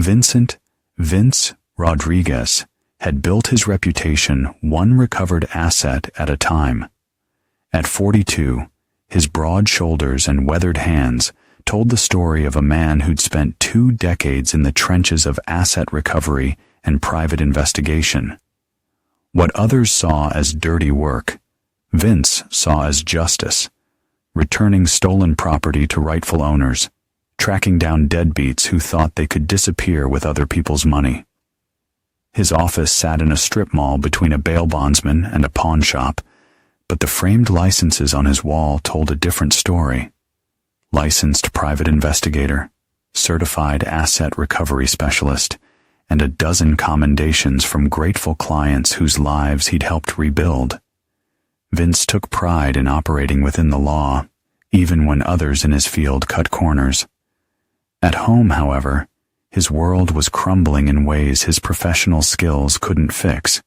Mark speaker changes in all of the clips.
Speaker 1: Vince Rodriguez had built his reputation one recovered asset at a time. At 42, his broad shoulders and weathered hands told the story of a man who'd spent 2 decades in the trenches of asset recovery and private investigation. What others saw as dirty work, Vince saw as justice, returning stolen property to rightful owners, tracking down deadbeats who thought they could disappear with other people's money. His office sat in a strip mall between a bail bondsman and a pawn shop, but the framed licenses on his wall told a different story. Licensed private investigator, certified asset recovery specialist, and a dozen commendations from grateful clients whose lives he'd helped rebuild. Vince took pride in operating within the law, even when others in his field cut corners. At home, however, his world was crumbling in ways his professional skills couldn't fix.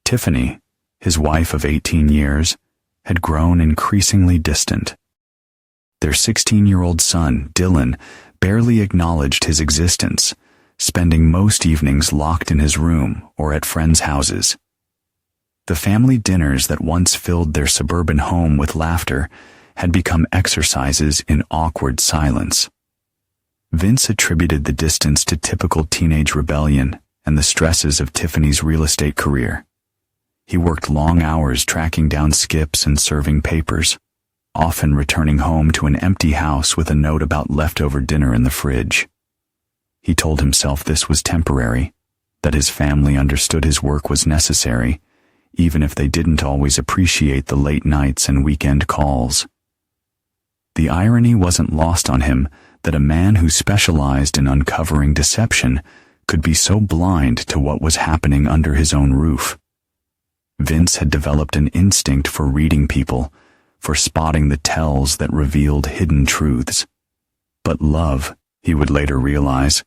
Speaker 1: Tiffany, his wife of 18 years, had grown increasingly distant. Their 16-year-old son, Dylan, barely acknowledged his existence, spending most evenings locked in his room or at friends' houses. The family dinners that once filled their suburban home with laughter had become exercises in awkward silence. Vince attributed the distance to typical teenage rebellion and the stresses of Tiffany's real estate career. He worked long hours tracking down skips and serving papers, often returning home to an empty house with a note about leftover dinner in the fridge. He told himself this was temporary, that his family understood his work was necessary, even if they didn't always appreciate the late nights and weekend calls. The irony wasn't lost on him that a man who specialized in uncovering deception could be so blind to what was happening under his own roof. Vince had developed an instinct for reading people, for spotting the tells that revealed hidden truths. But love, he would later realize,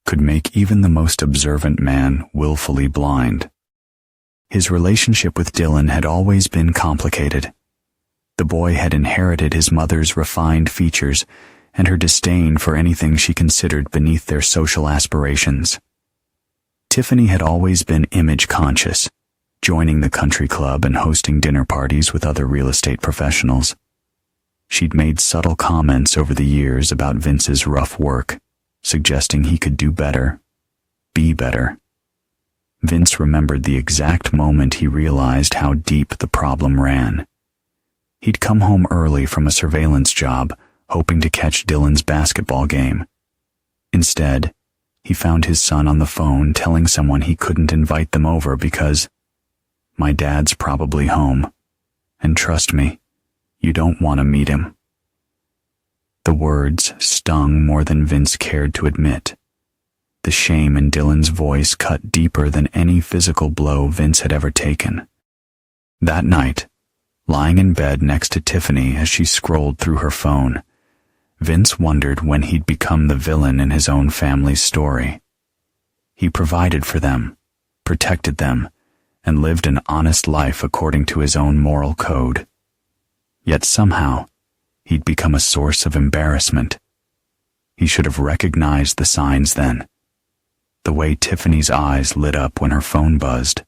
Speaker 1: could make even the most observant man willfully blind. His relationship with Dylan had always been complicated. The boy had inherited his mother's refined features and her disdain for anything she considered beneath their social aspirations. Tiffany had always been image conscious, joining the country club and hosting dinner parties with other real estate professionals. She'd made subtle comments over the years about Vince's rough work, suggesting he could do better, be better. Vince remembered the exact moment he realized how deep the problem ran. He'd come home early from a surveillance job, hoping to catch Dylan's basketball game. Instead, he found his son on the phone telling someone he couldn't invite them over because, "My dad's probably home, and trust me, you don't want to meet him." The words stung more than Vince cared to admit. The shame in Dylan's voice cut deeper than any physical blow Vince had ever taken. That night, lying in bed next to Tiffany as she scrolled through her phone, Vince wondered when he'd become the villain in his own family's story. He provided for them, protected them, and lived an honest life according to his own moral code. Yet somehow, he'd become a source of embarrassment. He should have recognized the signs then. The way Tiffany's eyes lit up when her phone buzzed.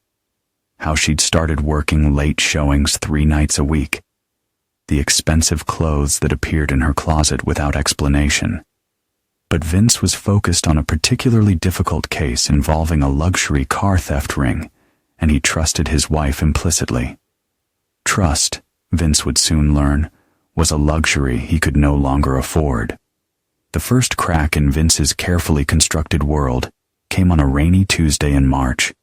Speaker 1: How she'd started working late showings 3 nights a week. The expensive clothes that appeared in her closet without explanation. But Vince was focused on a particularly difficult case involving a luxury car theft ring, and he trusted his wife implicitly. Trust, Vince would soon learn, was a luxury he could no longer afford. The first crack in Vince's carefully constructed world came on a rainy Tuesday in March.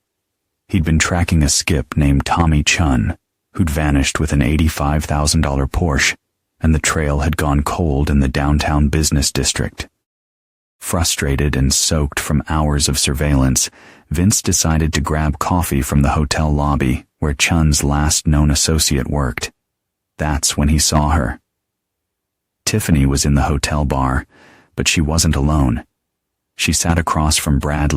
Speaker 1: He'd been tracking a skip named Tommy Chun, who'd vanished with an $85,000 Porsche, and the trail had gone cold in the downtown business district. Frustrated and soaked from hours of surveillance, Vince decided to grab coffee from the hotel lobby where Chun's last known associate worked. That's when he saw her. Tiffany was in the hotel bar, but she wasn't alone. She sat across from Brad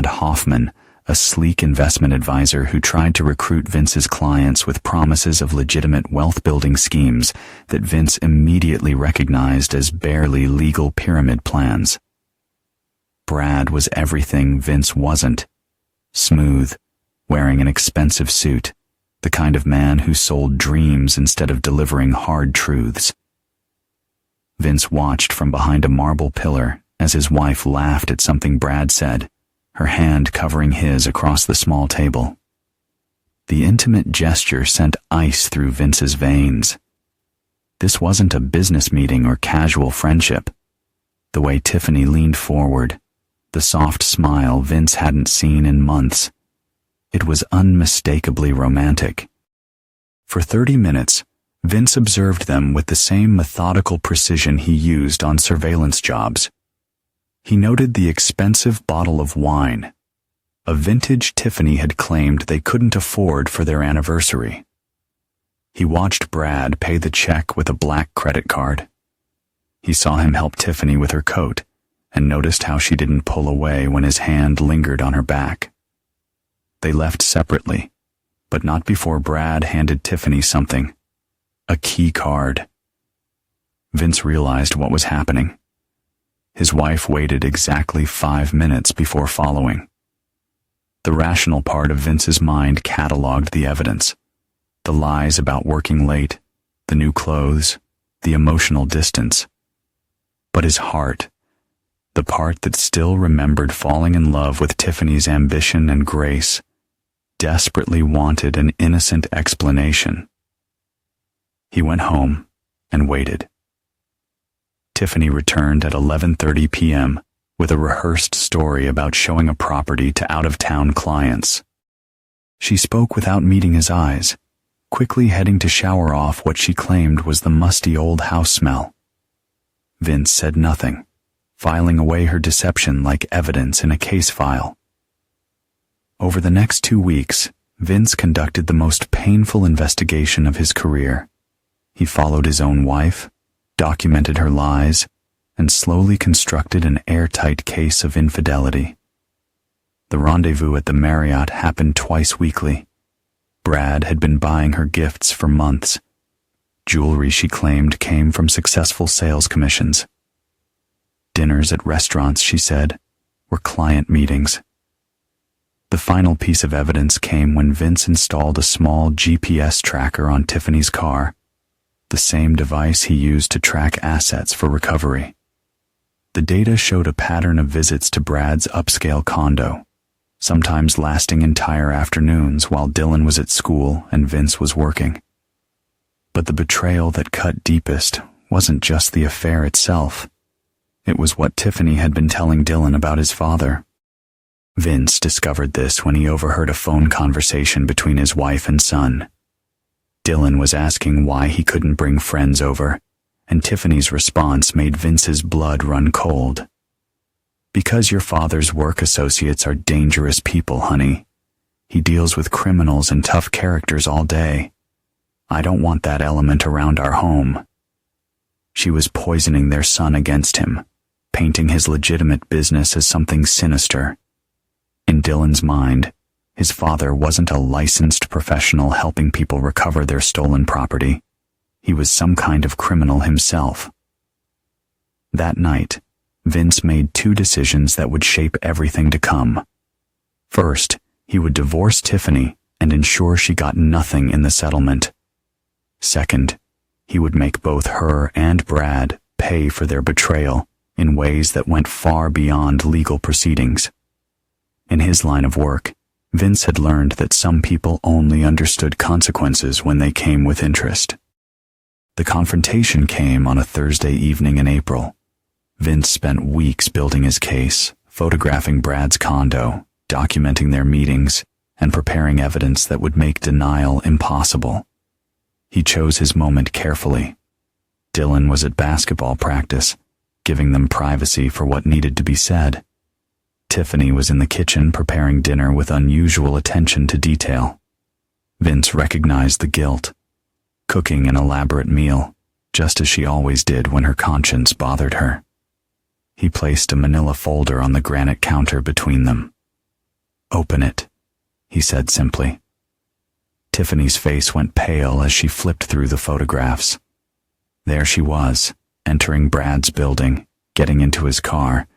Speaker 1: Hoffman, a sleek investment advisor who tried to recruit Vince's clients with promises of legitimate wealth-building schemes that Vince immediately recognized as barely legal pyramid plans. Brad was everything Vince wasn't. Smooth, wearing an expensive suit, the kind of man who sold dreams instead of delivering hard truths. Vince watched from behind a marble pillar as his wife laughed at something Brad said, her hand covering his across the small table. The intimate gesture sent ice through Vince's veins. This wasn't a business meeting or casual friendship. The way Tiffany leaned forward, the soft smile Vince hadn't seen in months. It was unmistakably romantic. For 30 minutes, Vince observed them with the same methodical precision he used on surveillance jobs. He noted the expensive bottle of wine, a vintage Tiffany had claimed they couldn't afford for their anniversary. He watched Brad pay the check with a black credit card. He saw him help Tiffany with her coat and noticed how she didn't pull away when his hand lingered on her back. They left separately, but not before Brad handed Tiffany something, a key card. Vince realized what was happening. His wife waited exactly 5 minutes before following. The rational part of Vince's mind cataloged the evidence. The lies about working late, the new clothes, the emotional distance. But his heart, the part that still remembered falling in love with Tiffany's ambition and grace, desperately wanted an innocent explanation. He went home and waited. Tiffany returned at 11:30 p.m. with a rehearsed story about showing a property to out-of-town clients. She spoke without meeting his eyes, quickly heading to shower off what she claimed was the musty old house smell. Vince said nothing, filing away her deception like evidence in a case file. Over the next 2 weeks, Vince conducted the most painful investigation of his career. He followed his own wife, documented her lies, and slowly constructed an airtight case of infidelity. The rendezvous at the Marriott happened twice weekly. Brad had been buying her gifts for months. Jewelry she claimed came from successful sales commissions. Dinners at restaurants, she said, were client meetings. The final piece of evidence came when Vince installed a small GPS tracker on Tiffany's car, the same device he used to track assets for recovery. The data showed a pattern of visits to Brad's upscale condo, sometimes lasting entire afternoons while Dylan was at school and Vince was working. But the betrayal that cut deepest wasn't just the affair itself. It was what Tiffany had been telling Dylan about his father. Vince discovered this when he overheard a phone conversation between his wife and son. Dylan was asking why he couldn't bring friends over, and Tiffany's response made Vince's blood run cold. "Because your father's work associates are dangerous people, honey. He deals with criminals and tough characters all day. I don't want that element around our home." She was poisoning their son against him, painting his legitimate business as something sinister. In Dylan's mind, his father wasn't a licensed professional helping people recover their stolen property. He was some kind of criminal himself. That night, Vince made 2 decisions that would shape everything to come. First, he would divorce Tiffany and ensure she got nothing in the settlement. Second, he would make both her and Brad pay for their betrayal in ways that went far beyond legal proceedings. In his line of work, Vince had learned that some people only understood consequences when they came with interest. The confrontation came on a Thursday evening in April. Vince spent weeks building his case, photographing Brad's condo, documenting their meetings, and preparing evidence that would make denial impossible. He chose his moment carefully. Dylan was at basketball practice, giving them privacy for what needed to be said. Tiffany was in the kitchen preparing dinner with unusual attention to detail. Vince recognized the guilt, cooking an elaborate meal, just as she always did when her conscience bothered her. He placed a manila folder on the granite counter between them. "Open it," he said simply. Tiffany's face went pale as she flipped through the photographs. There she was, entering Brad's building, getting into his car,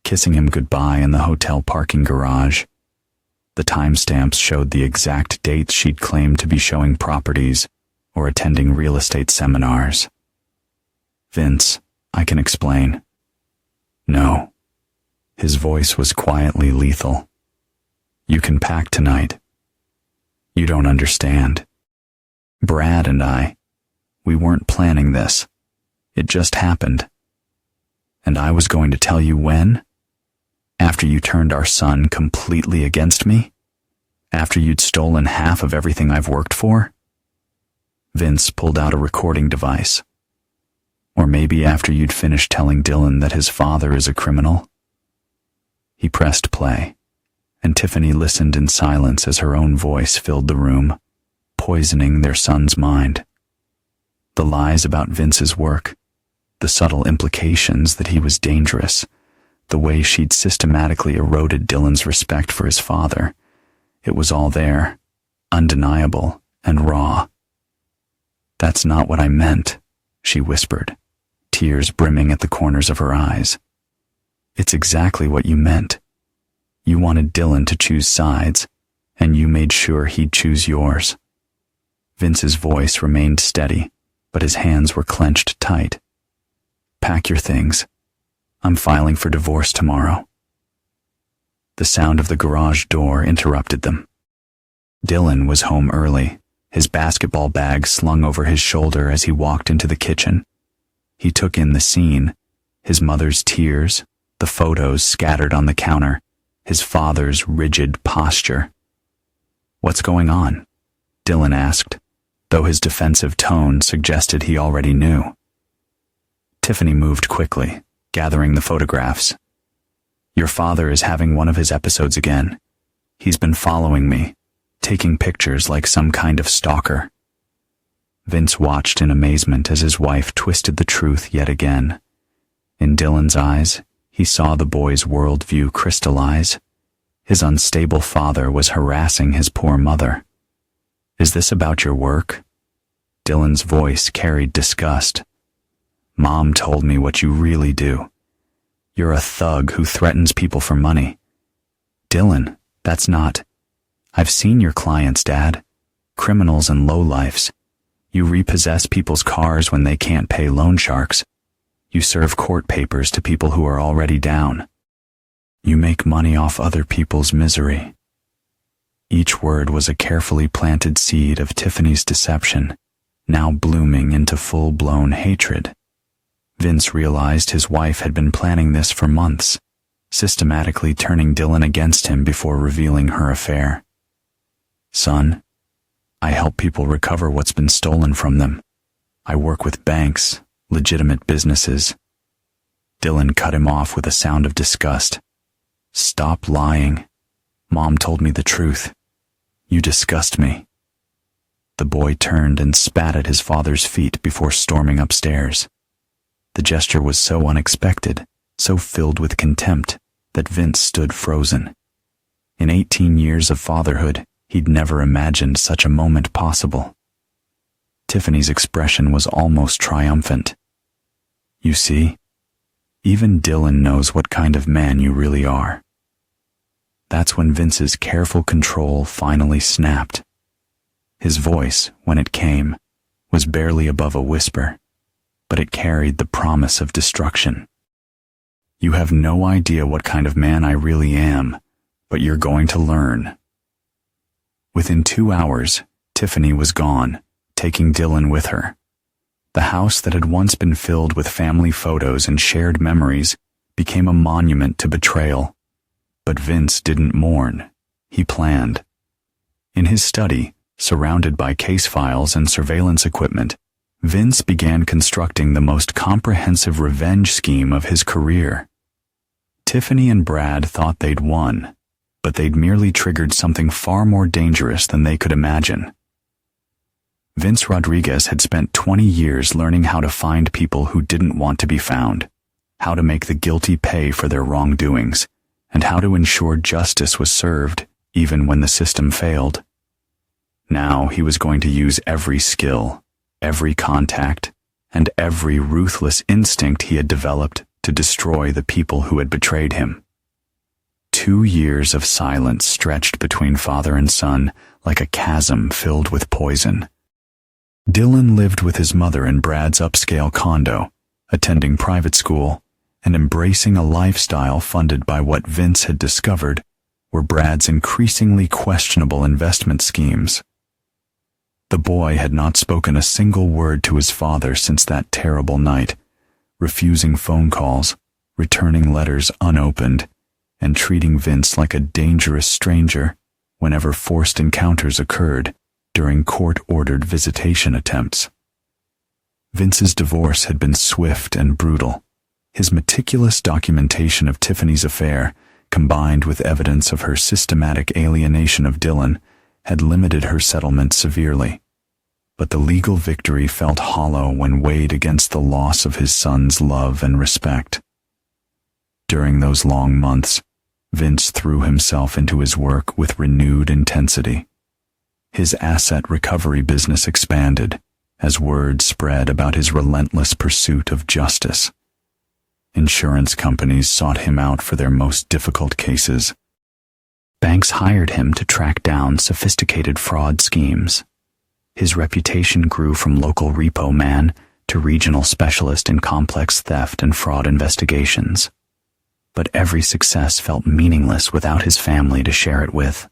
Speaker 1: kissing him goodbye in the hotel parking garage. The timestamps showed the exact dates she'd claimed to be showing properties or attending real estate seminars. "Vince, I can explain." "No." His voice was quietly lethal. "You can pack tonight. You don't understand. Brad and we weren't planning this. It just happened. And I was going to tell you when? After you turned our son completely against me? After you'd stolen half of everything I've worked for?" Vince pulled out a recording device. "Or maybe after you'd finished telling Dylan that his father is a criminal?" He pressed play, and Tiffany listened in silence as her own voice filled the room, poisoning their son's mind. The lies about Vince's work, the subtle implications that he was dangerous, the way she'd systematically eroded Dylan's respect for his father, it was all there, undeniable and raw. "That's not what I meant," she whispered, tears brimming at the corners of her eyes. "It's exactly what you meant. You wanted Dylan to choose sides, and you made sure he'd choose yours." Vince's voice remained steady, but his hands were clenched tight. "Pack your things. I'm filing for divorce tomorrow." The sound of the garage door interrupted them. Dylan was home early, his basketball bag slung over his shoulder as he walked into the kitchen. He took in the scene, his mother's tears, the photos scattered on the counter, his father's rigid posture. "What's going on?" Dylan asked, though his defensive tone suggested he already knew. Tiffany moved quickly, gathering the photographs. "Your father is having one of his episodes again. He's been following me, taking pictures like some kind of stalker." Vince watched in amazement as his wife twisted the truth yet again. In Dylan's eyes, he saw the boy's worldview crystallize. His unstable father was harassing his poor mother. "Is this about your work?" Dylan's voice carried disgust. "Mom told me what you really do. You're a thug who threatens people for money." "Dylan, that's not. I've seen your clients, Dad. Criminals and lowlifes. You repossess people's cars when they can't pay loan sharks. You serve court papers to people who are already down. You make money off other people's misery." Each word was a carefully planted seed of Tiffany's deception, now blooming into full-blown hatred. Vince realized his wife had been planning this for months, systematically turning Dylan against him before revealing her affair. "Son, I help people recover what's been stolen from them. I work with banks, legitimate businesses." Dylan cut him off with a sound of disgust. "Stop lying. Mom told me the truth. You disgust me." The boy turned and spat at his father's feet before storming upstairs. The gesture was so unexpected, so filled with contempt, that Vince stood frozen. In 18 years of fatherhood, he'd never imagined such a moment possible. Tiffany's expression was almost triumphant. "You see, even Dylan knows what kind of man you really are." That's when Vince's careful control finally snapped. His voice, when it came, was barely above a whisper, but it carried the promise of destruction. "You have no idea what kind of man I really am, but you're going to learn." Within 2 hours, Tiffany was gone, taking Dylan with her. The house that had once been filled with family photos and shared memories became a monument to betrayal. But Vince didn't mourn. He planned. In his study, surrounded by case files and surveillance equipment, Vince began constructing the most comprehensive revenge scheme of his career. Tiffany and Brad thought they'd won, but they'd merely triggered something far more dangerous than they could imagine. Vince Rodriguez had spent 20 years learning how to find people who didn't want to be found, how to make the guilty pay for their wrongdoings, and how to ensure justice was served even when the system failed. Now he was going to use every skill, every contact, and every ruthless instinct he had developed to destroy the people who had betrayed him. 2 years of silence stretched between father and son like a chasm filled with poison. Dylan lived with his mother in Brad's upscale condo, attending private school and embracing a lifestyle funded by what Vince had discovered were Brad's increasingly questionable investment schemes. The boy had not spoken a single word to his father since that terrible night, refusing phone calls, returning letters unopened, and treating Vince like a dangerous stranger whenever forced encounters occurred during court-ordered visitation attempts. Vince's divorce had been swift and brutal. His meticulous documentation of Tiffany's affair, combined with evidence of her systematic alienation of Dylan, had limited her settlement severely. But the legal victory felt hollow when weighed against the loss of his son's love and respect. During those long months, Vince threw himself into his work with renewed intensity. His asset recovery business expanded as word spread about his relentless pursuit of justice. Insurance companies sought him out for their most difficult cases. Banks hired him to track down sophisticated fraud schemes. His reputation grew from local repo man to regional specialist in complex theft and fraud investigations. But every success felt meaningless without his family to share it with.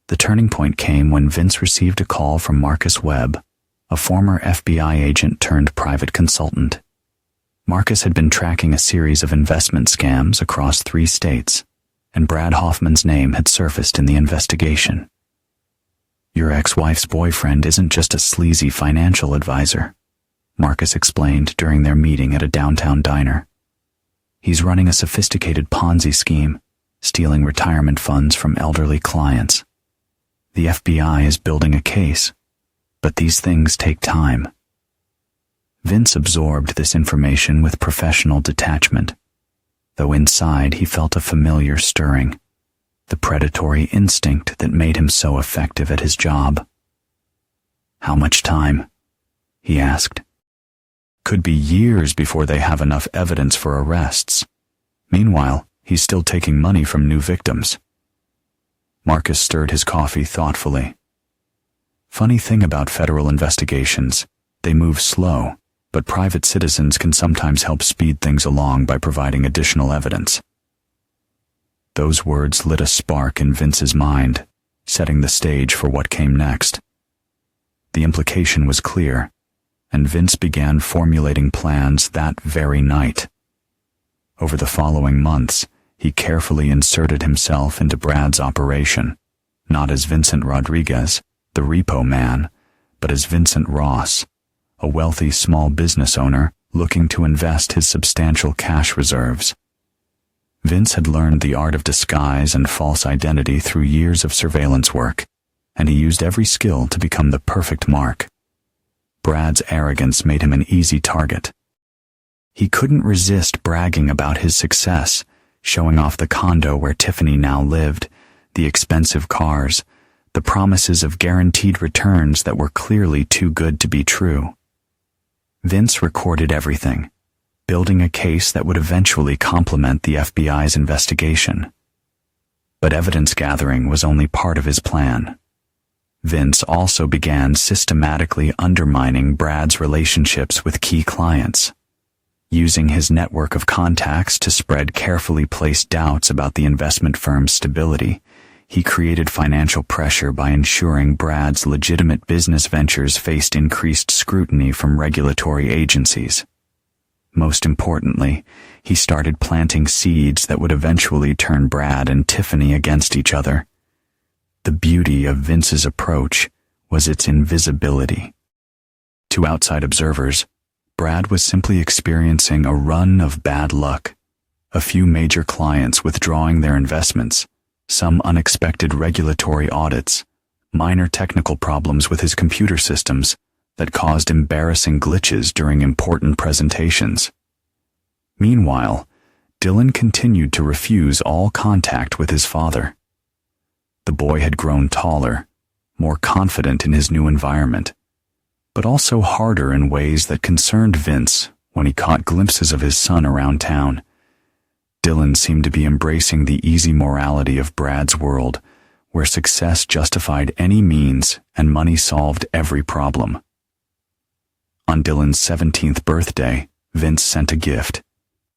Speaker 1: The turning point came when Vince received a call from Marcus Webb, a former FBI agent turned private consultant. Marcus had been tracking a series of investment scams across 3 states, and Brad Hoffman's name had surfaced in the investigation. "Your ex-wife's boyfriend isn't just a sleazy financial advisor," Marcus explained during their meeting at a downtown diner. "He's running a sophisticated Ponzi scheme, stealing retirement funds from elderly clients. The FBI is building a case, but these things take time." Vince absorbed this information with professional detachment, though inside he felt a familiar stirring, the predatory instinct that made him so effective at his job. "How much time?" he asked. "Could be years before they have enough evidence for arrests. Meanwhile, he's still taking money from new victims." Marcus stirred his coffee thoughtfully. "Funny thing about federal investigations, they move slow, but private citizens can sometimes help speed things along by providing additional evidence." Those words lit a spark in Vince's mind, setting the stage for what came next. The implication was clear, and Vince began formulating plans that very night. Over the following months, he carefully inserted himself into Brad's operation, not as Vincent Rodriguez, the repo man, but as Vincent Ross, a wealthy small business owner looking to invest his substantial cash reserves. Vince had learned the art of disguise and false identity through years of surveillance work, and he used every skill to become the perfect mark. Brad's arrogance made him an easy target. He couldn't resist bragging about his success, showing off the condo where Tiffany now lived, the expensive cars, the promises of guaranteed returns that were clearly too good to be true. Vince recorded everything, building a case that would eventually complement the FBI's investigation. But evidence gathering was only part of his plan. Vince also began systematically undermining Brad's relationships with key clients, using his network of contacts to spread carefully placed doubts about the investment firm's stability. He created financial pressure by ensuring Brad's legitimate business ventures faced increased scrutiny from regulatory agencies. Most importantly, he started planting seeds that would eventually turn Brad and Tiffany against each other. The beauty of Vince's approach was its invisibility. To outside observers, Brad was simply experiencing a run of bad luck, a few major clients withdrawing their investments, some unexpected regulatory audits, minor technical problems with his computer systems that caused embarrassing glitches during important presentations. Meanwhile, Dylan continued to refuse all contact with his father. The boy had grown taller, more confident in his new environment, but also harder in ways that concerned Vince when he caught glimpses of his son around town. Dylan seemed to be embracing the easy morality of Brad's world, where success justified any means and money solved every problem. On Dylan's 17th birthday, Vince sent a gift,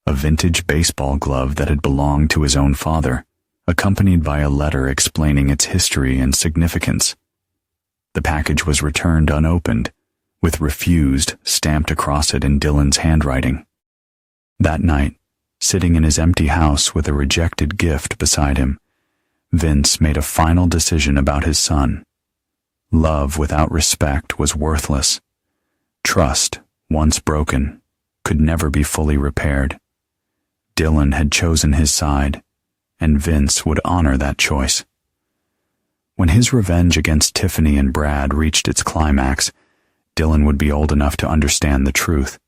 Speaker 1: a vintage baseball glove that had belonged to his own father, accompanied by a letter explaining its history and significance. The package was returned unopened, with refused stamped across it in Dylan's handwriting. That night, sitting in his empty house with a rejected gift beside him, Vince made a final decision about his son. Love without respect was worthless. Trust, once broken, could never be fully repaired. Dylan had chosen his side, and Vince would honor that choice. When his revenge against Tiffany and Brad reached its climax, Dylan would be old enough to understand the truth.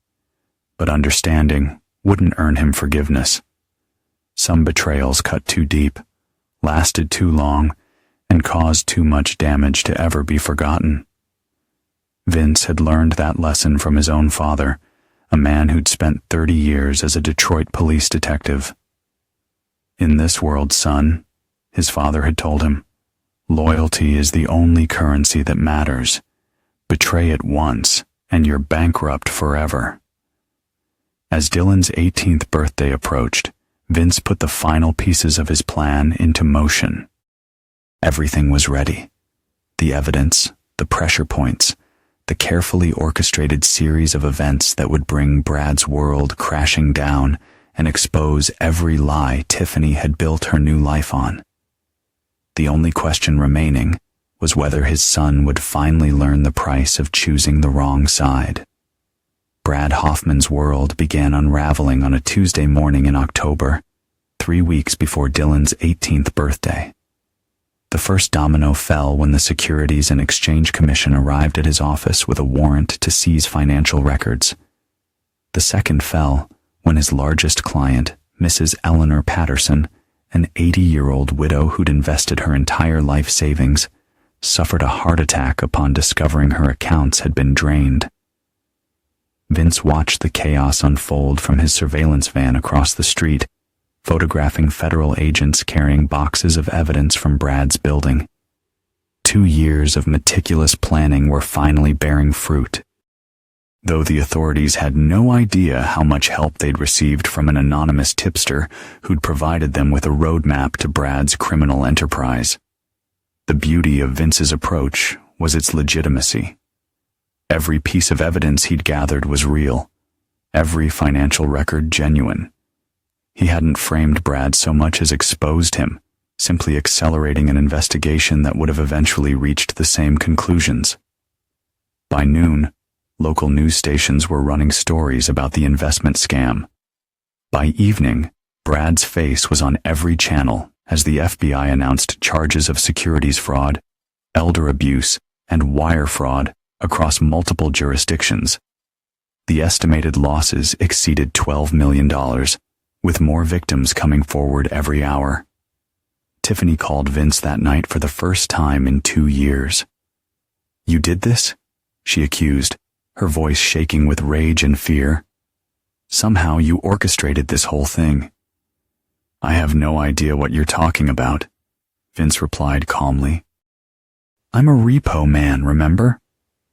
Speaker 1: But understanding wouldn't earn him forgiveness. Some betrayals cut too deep, lasted too long, and caused too much damage to ever be forgotten. Vince had learned that lesson from his own father, a man who'd spent 30 years as a Detroit police detective. In this world, son, his father had told him, loyalty is the only currency that matters. Betray it once, and you're bankrupt forever. As Dylan's 18th birthday approached, Vince put the final pieces of his plan into motion. Everything was ready. The evidence, the pressure points, the carefully orchestrated series of events that would bring Brad's world crashing down and expose every lie Tiffany had built her new life on. The only question remaining was whether his son would finally learn the price of choosing the wrong side. Brad Hoffman's world began unraveling on a Tuesday morning in October, 3 weeks before Dylan's 18th birthday. The first domino fell when the Securities and Exchange Commission arrived at his office with a warrant to seize financial records. The second fell when his largest client, Mrs. Eleanor Patterson, an 80-year-old widow who'd invested her entire life savings, suffered a heart attack upon discovering her accounts had been drained. Vince watched the chaos unfold from his surveillance van across the street, photographing federal agents carrying boxes of evidence from Brad's building. 2 years of meticulous planning were finally bearing fruit. Though the authorities had no idea how much help they'd received from an anonymous tipster who'd provided them with a roadmap to Brad's criminal enterprise. The beauty of Vince's approach was its legitimacy. Every piece of evidence he'd gathered was real, every financial record genuine. He hadn't framed Brad so much as exposed him, simply accelerating an investigation that would have eventually reached the same conclusions. By noon, local news stations were running stories about the investment scam. By evening, Brad's face was on every channel as the FBI announced charges of securities fraud, elder abuse, and wire fraud across multiple jurisdictions. The estimated losses exceeded $12 million, with more victims coming forward every hour. Tiffany called Vince that night for the first time in 2 years. "You did this?" she accused, her voice shaking with rage and fear. "Somehow you orchestrated this whole thing." "I have no idea what you're talking about," Vince replied calmly. "I'm a repo man, remember?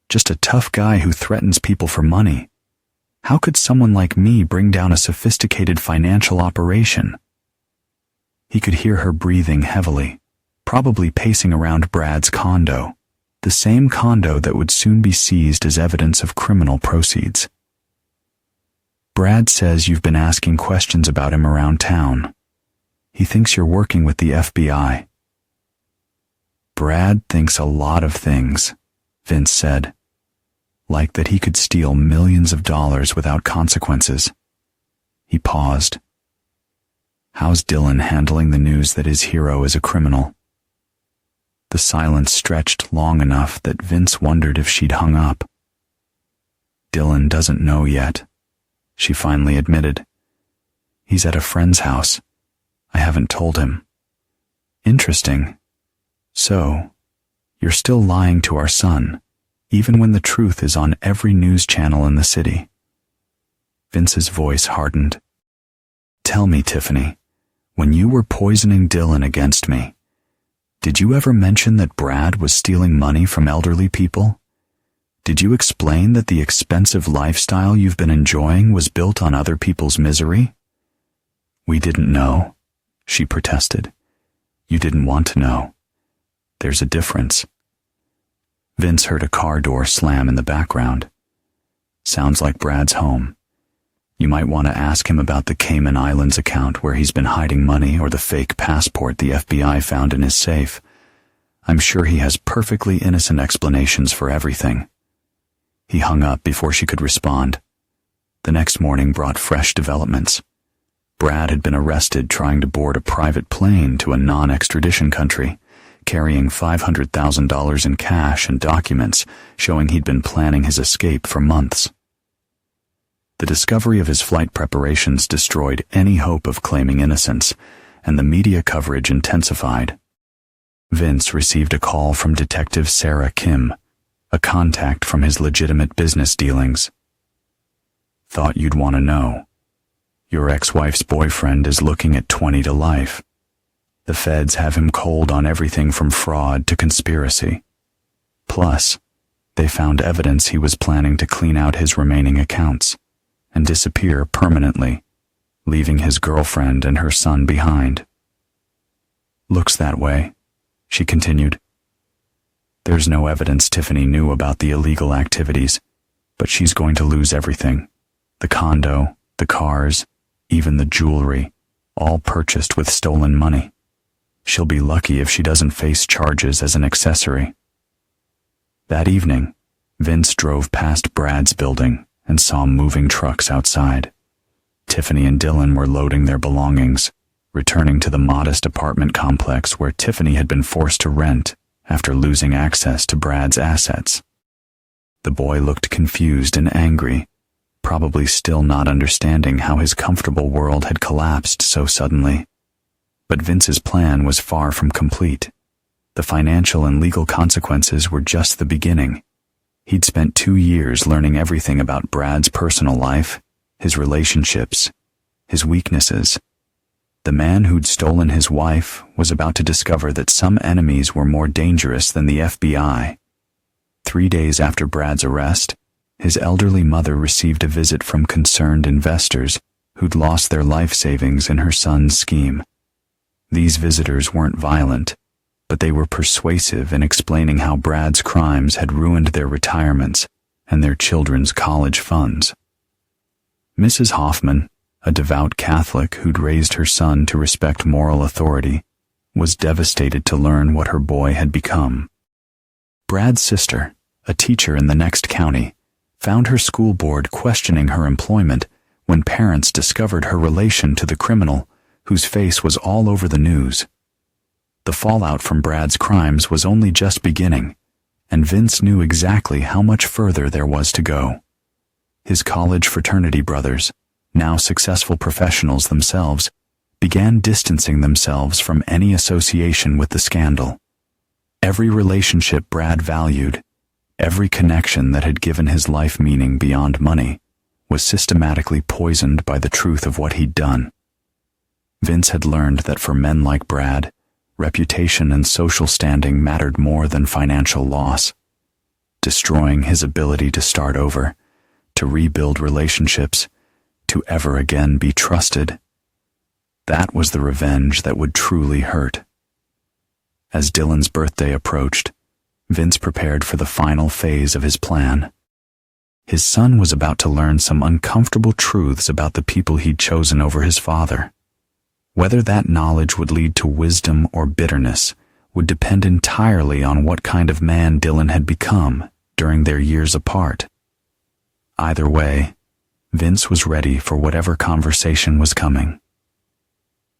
Speaker 1: Just a tough guy who threatens people for money. How could someone like me bring down a sophisticated financial operation?" He could hear her breathing heavily, probably pacing around Brad's condo, the same condo that would soon be seized as evidence of criminal proceeds. "Brad says you've been asking questions about him around town. He thinks you're working with the FBI." "Brad thinks a lot of things," Vince said. "Like that he could steal millions of dollars without consequences." He paused. "How's Dylan handling the news that his hero is a criminal?" The silence stretched long enough that Vince wondered if she'd hung up. "Dylan doesn't know yet," she finally admitted. "He's at a friend's house. I haven't told him." "Interesting. So, you're still lying to our son, even when the truth is on every news channel in the city." Vince's voice hardened. "Tell me, Tiffany, when you were poisoning Dylan against me, did you ever mention that Brad was stealing money from elderly people? Did you explain that the expensive lifestyle you've been enjoying was built on other people's misery?" "We didn't know," she protested. "You didn't want to know. There's a difference." Vince heard a car door slam in the background. "Sounds like Brad's home. You might want to ask him about the Cayman Islands account where he's been hiding money, or the fake passport the FBI found in his safe. I'm sure he has perfectly innocent explanations for everything." He hung up before she could respond. The next morning brought fresh developments. Brad had been arrested trying to board a private plane to a non-extradition country, carrying $500,000 in cash and documents showing he'd been planning his escape for months. The discovery of his flight preparations destroyed any hope of claiming innocence, and the media coverage intensified. Vince received a call from Detective Sarah Kim, a contact from his legitimate business dealings. "Thought you'd want to know. Your ex-wife's boyfriend is looking at 20 to life. The feds have him cold on everything from fraud to conspiracy. Plus, they found evidence he was planning to clean out his remaining accounts and disappear permanently, leaving his girlfriend and her son behind." "Looks that way," she continued. "There's no evidence Tiffany knew about the illegal activities, but she's going to lose everything. The condo, the cars, even the jewelry, all purchased with stolen money. She'll be lucky if she doesn't face charges as an accessory." That evening, Vince drove past Brad's building and saw moving trucks outside. Tiffany and Dylan were loading their belongings, returning to the modest apartment complex where Tiffany had been forced to rent after losing access to Brad's assets. The boy looked confused and angry, probably still not understanding how his comfortable world had collapsed so suddenly. But Vince's plan was far from complete. The financial and legal consequences were just the beginning. He'd spent 2 years learning everything about Brad's personal life, his relationships, his weaknesses. The man who'd stolen his wife was about to discover that some enemies were more dangerous than the FBI. 3 days after Brad's arrest, his elderly mother received a visit from concerned investors who'd lost their life savings in her son's scheme. These visitors weren't violent, but they were persuasive in explaining how Brad's crimes had ruined their retirements and their children's college funds. Mrs. Hoffman, a devout Catholic who'd raised her son to respect moral authority, was devastated to learn what her boy had become. Brad's sister, a teacher in the next county, found her school board questioning her employment when parents discovered her relation to the criminal whose face was all over the news. The fallout from Brad's crimes was only just beginning, and Vince knew exactly how much further there was to go. His college fraternity brothers, now successful professionals themselves, began distancing themselves from any association with the scandal. Every relationship Brad valued, every connection that had given his life meaning beyond money, was systematically poisoned by the truth of what he'd done. Vince had learned that for men like Brad, reputation and social standing mattered more than financial loss. Destroying his ability to start over, to rebuild relationships, to ever again be trusted. That was the revenge that would truly hurt. As Dylan's birthday approached, Vince prepared for the final phase of his plan. His son was about to learn some uncomfortable truths about the people he'd chosen over his father. Whether that knowledge would lead to wisdom or bitterness would depend entirely on what kind of man Dylan had become during their years apart. Either way, Vince was ready for whatever conversation was coming.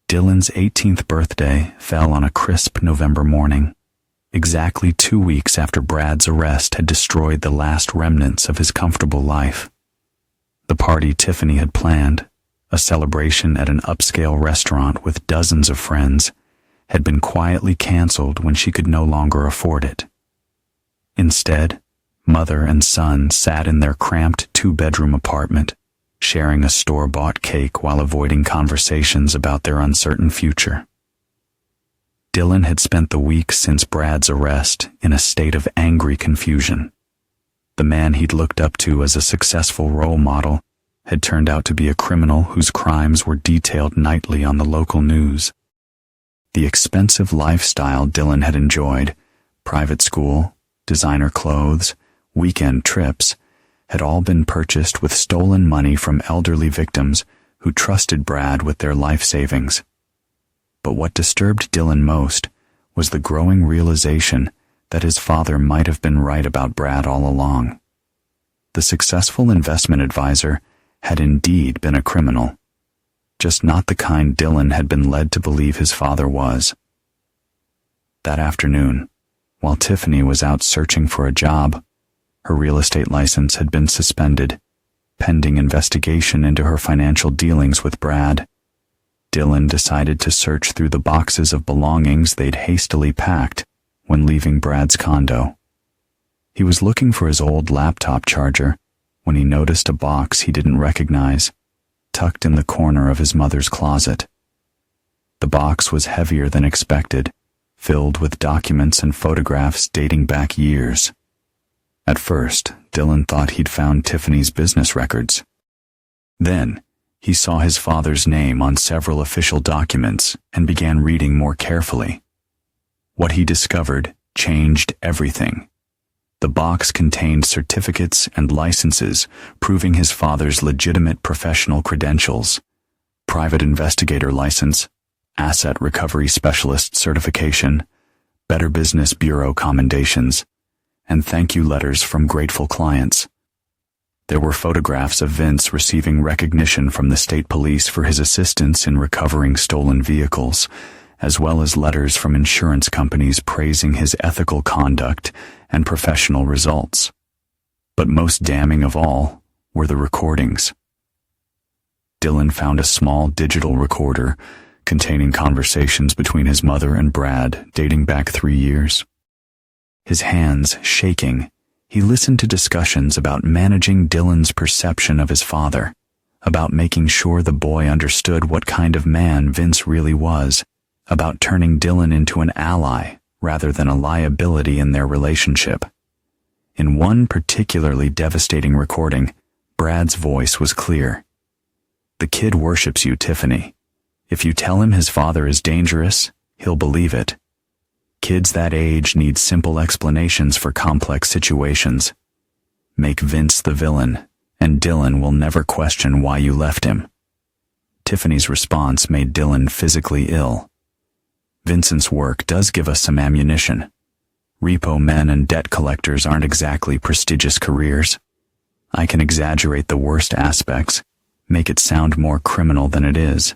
Speaker 1: Dylan's 18th birthday fell on a crisp November morning, exactly 2 weeks after Brad's arrest had destroyed the last remnants of his comfortable life. The party Tiffany had planned, a celebration at an upscale restaurant with dozens of friends, had been quietly canceled when she could no longer afford it. Instead, mother and son sat in their cramped 2-bedroom apartment, sharing a store-bought cake while avoiding conversations about their uncertain future. Dylan had spent the weeks since Brad's arrest in a state of angry confusion. The man he'd looked up to as a successful role model had turned out to be a criminal whose crimes were detailed nightly on the local news. The expensive lifestyle Dylan had enjoyed, private school, designer clothes, weekend trips, had all been purchased with stolen money from elderly victims who trusted Brad with their life savings. But what disturbed Dylan most was the growing realization that his father might have been right about Brad all along. The successful investment advisor had indeed been a criminal, just not the kind Dylan had been led to believe his father was. That afternoon, while Tiffany was out searching for a job, her real estate license had been suspended, pending investigation into her financial dealings with Brad. Dylan decided to search through the boxes of belongings they'd hastily packed when leaving Brad's condo. He was looking for his old laptop charger when he noticed a box he didn't recognize, tucked in the corner of his mother's closet. The box was heavier than expected, filled with documents and photographs dating back years. At first, Dylan thought he'd found Tiffany's business records. Then, he saw his father's name on several official documents and began reading more carefully. What he discovered changed everything. The box contained certificates and licenses proving his father's legitimate professional credentials: private investigator license, asset recovery specialist certification, Better Business Bureau commendations, and thank you letters from grateful clients. There were photographs of Vince receiving recognition from the state police for his assistance in recovering stolen vehicles, as well as letters from insurance companies praising his ethical conduct and professional results. But most damning of all were the recordings. Dylan found a small digital recorder containing conversations between his mother and Brad dating back 3 years. His hands shaking, he listened to discussions about managing Dylan's perception of his father, about making sure the boy understood what kind of man Vince really was, about turning Dylan into an ally rather than a liability in their relationship. In one particularly devastating recording, Brad's voice was clear. "The kid worships you, Tiffany. If you tell him his father is dangerous, he'll believe it. Kids that age need simple explanations for complex situations. Make Vince the villain, and Dylan will never question why you left him." Tiffany's response made Dylan physically ill. "Vincent's work does give us some ammunition. Repo men and debt collectors aren't exactly prestigious careers. I can exaggerate the worst aspects, make it sound more criminal than it is.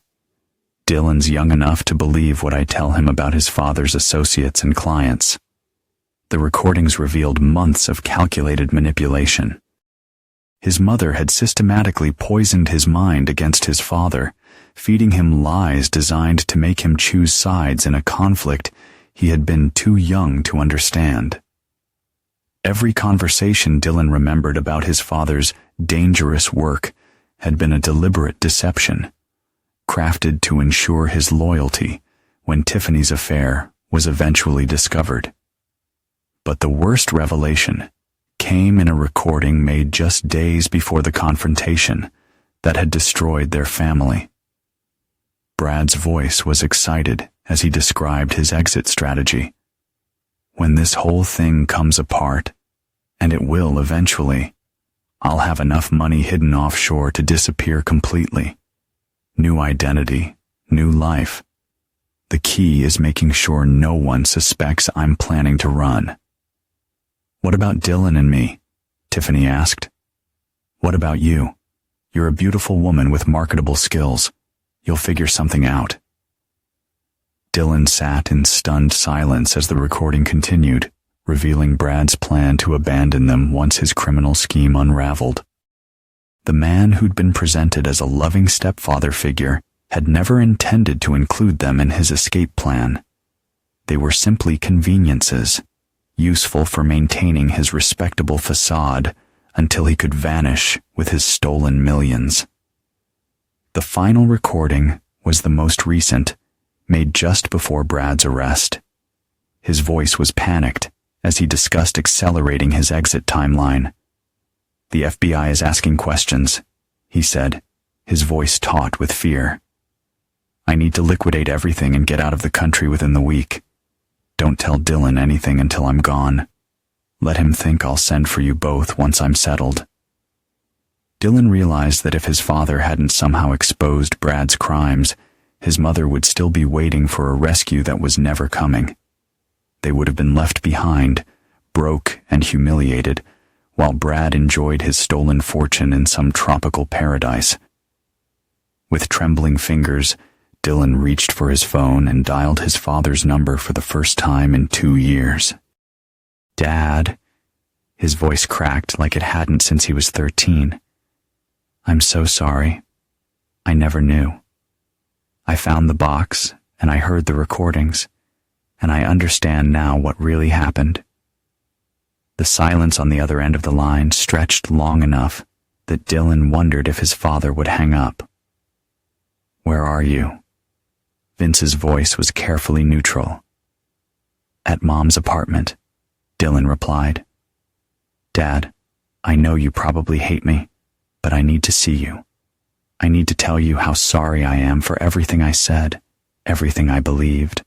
Speaker 1: Dylan's young enough to believe what I tell him about his father's associates and clients." The recordings revealed months of calculated manipulation. His mother had systematically poisoned his mind against his father, feeding him lies designed to make him choose sides in a conflict he had been too young to understand. Every conversation Dylan remembered about his father's dangerous work had been a deliberate deception, crafted to ensure his loyalty when Tiffany's affair was eventually discovered. But the worst revelation came in a recording made just days before the confrontation that had destroyed their family. Brad's voice was excited as he described his exit strategy. "When this whole thing comes apart, and it will eventually, I'll have enough money hidden offshore to disappear completely. New identity, new life. The key is making sure no one suspects I'm planning to run." "What about Dylan and me?" Tiffany asked. "What about you? You're a beautiful woman with marketable skills. You'll figure something out." Dylan sat in stunned silence as the recording continued, revealing Brad's plan to abandon them once his criminal scheme unraveled. The man who'd been presented as a loving stepfather figure had never intended to include them in his escape plan. They were simply conveniences, useful for maintaining his respectable facade until he could vanish with his stolen millions. The final recording was the most recent, made just before Brad's arrest. His voice was panicked as he discussed accelerating his exit timeline. "The FBI is asking questions," he said, his voice taut with fear. "I need to liquidate everything and get out of the country within the week. Don't tell Dylan anything until I'm gone. Let him think I'll send for you both once I'm settled." Dylan realized that if his father hadn't somehow exposed Brad's crimes, his mother would still be waiting for a rescue that was never coming. They would have been left behind, broke and humiliated, while Brad enjoyed his stolen fortune in some tropical paradise. With trembling fingers, Dylan reached for his phone and dialed his father's number for the first time in 2 years. "Dad," his voice cracked like it hadn't since he was 13. "I'm so sorry. I never knew. I found the box, and I heard the recordings, and I understand now what really happened." The silence on the other end of the line stretched long enough that Dylan wondered if his father would hang up. "Where are you?" Vince's voice was carefully neutral. "At Mom's apartment," Dylan replied. "Dad, I know you probably hate me, but I need to see you. I need to tell you how sorry I am for everything I said, everything I believed."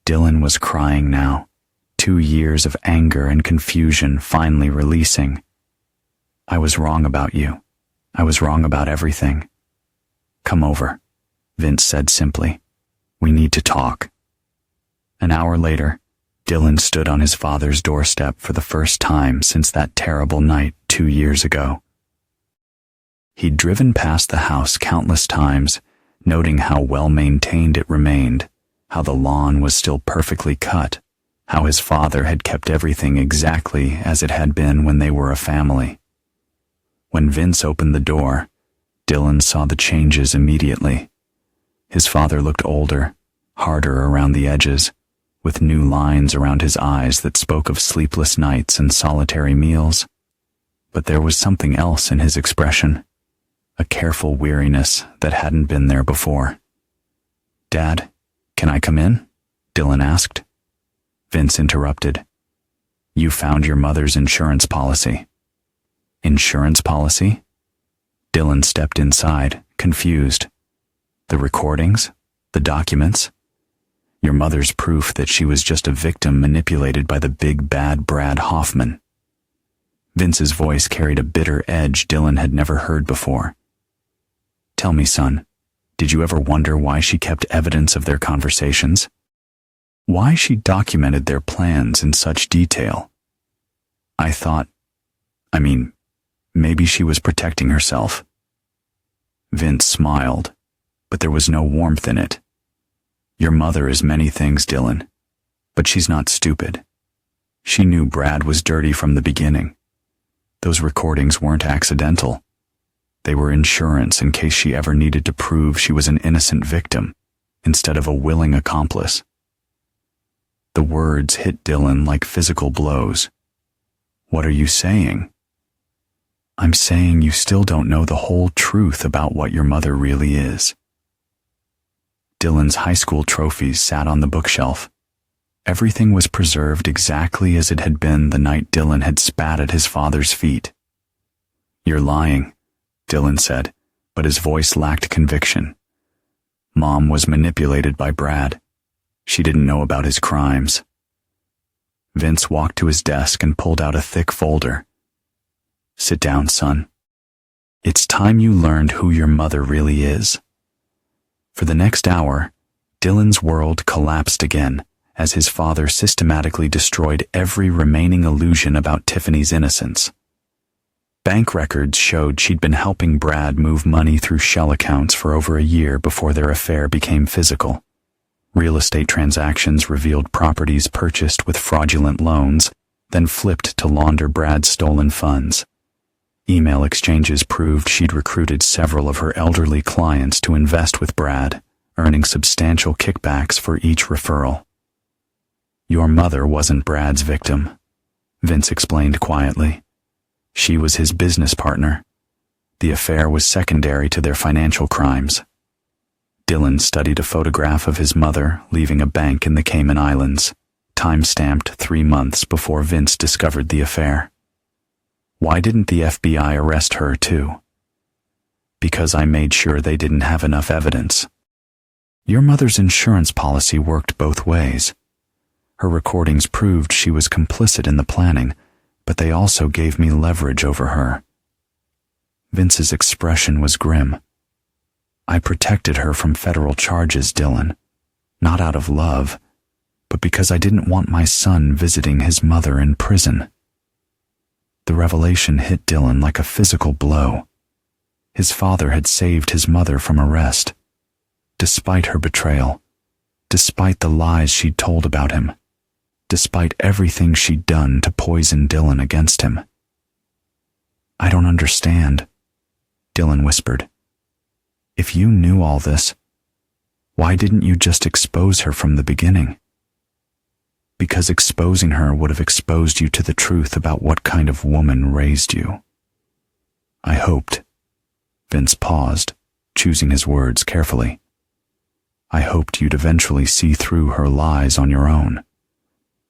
Speaker 1: Dylan was crying now, 2 years of anger and confusion finally releasing. "I was wrong about you. I was wrong about everything. Come over," Vince said simply. "We need to talk." An hour later, Dylan stood on his father's doorstep for the first time since that terrible night 2 years ago. He'd driven past the house countless times, noting how well-maintained it remained, how the lawn was still perfectly cut, how his father had kept everything exactly as it had been when they were a family. When Vince opened the door, Dylan saw the changes immediately. His father looked older, harder around the edges, with new lines around his eyes that spoke of sleepless nights and solitary meals. But there was something else in his expression, a careful weariness that hadn't been there before. "Dad, can I come in?" Dylan asked. Vince interrupted. "You found your mother's insurance policy." "Insurance policy?" Dylan stepped inside, confused. "The recordings? The documents? Your mother's proof that she was just a victim manipulated by the big bad Brad Hoffman." Vince's voice carried a bitter edge Dylan had never heard before. "Tell me, son, did you ever wonder why she kept evidence of their conversations? Why she documented their plans in such detail? Maybe she was protecting herself." Vince smiled, but there was no warmth in it. "Your mother is many things, Dylan, but she's not stupid. She knew Brad was dirty from the beginning. Those recordings weren't accidental. They were insurance in case she ever needed to prove she was an innocent victim instead of a willing accomplice." The words hit Dylan like physical blows. "What are you saying?" "I'm saying you still don't know the whole truth about what your mother really is." Dylan's high school trophies sat on the bookshelf. Everything was preserved exactly as it had been the night Dylan had spat at his father's feet. "You're lying," Dylan said, but his voice lacked conviction. "Mom was manipulated by Brad. She didn't know about his crimes." Vince walked to his desk and pulled out a thick folder. "Sit down, son. It's time you learned who your mother really is." For the next hour, Dylan's world collapsed again as his father systematically destroyed every remaining illusion about Tiffany's innocence. Bank records showed she'd been helping Brad move money through shell accounts for over a year before their affair became physical. Real estate transactions revealed properties purchased with fraudulent loans, then flipped to launder Brad's stolen funds. Email exchanges proved she'd recruited several of her elderly clients to invest with Brad, earning substantial kickbacks for each referral. "Your mother wasn't Brad's victim," Vince explained quietly. "She was his business partner. The affair was secondary to their financial crimes. Dylan studied a photograph of his mother leaving a bank in the Cayman Islands, time-stamped 3 months before Vince discovered the affair. Why didn't the FBI arrest her too? Because I made sure they didn't have enough evidence. Your mother's insurance policy worked both ways. Her recordings proved she was complicit in the planning, but they also gave me leverage over her. Vince's expression was grim. I protected her from federal charges, Dylan, not out of love, but because I didn't want my son visiting his mother in prison. The revelation hit Dylan like a physical blow. His father had saved his mother from arrest, despite her betrayal, despite the lies she'd told about him, despite everything she'd done to poison Dylan against him. I don't understand, Dylan whispered. If you knew all this, why didn't you just expose her from the beginning? Because exposing her would have exposed you to the truth about what kind of woman raised you. I hoped. Vince paused, choosing his words carefully. I hoped you'd eventually see through her lies on your own.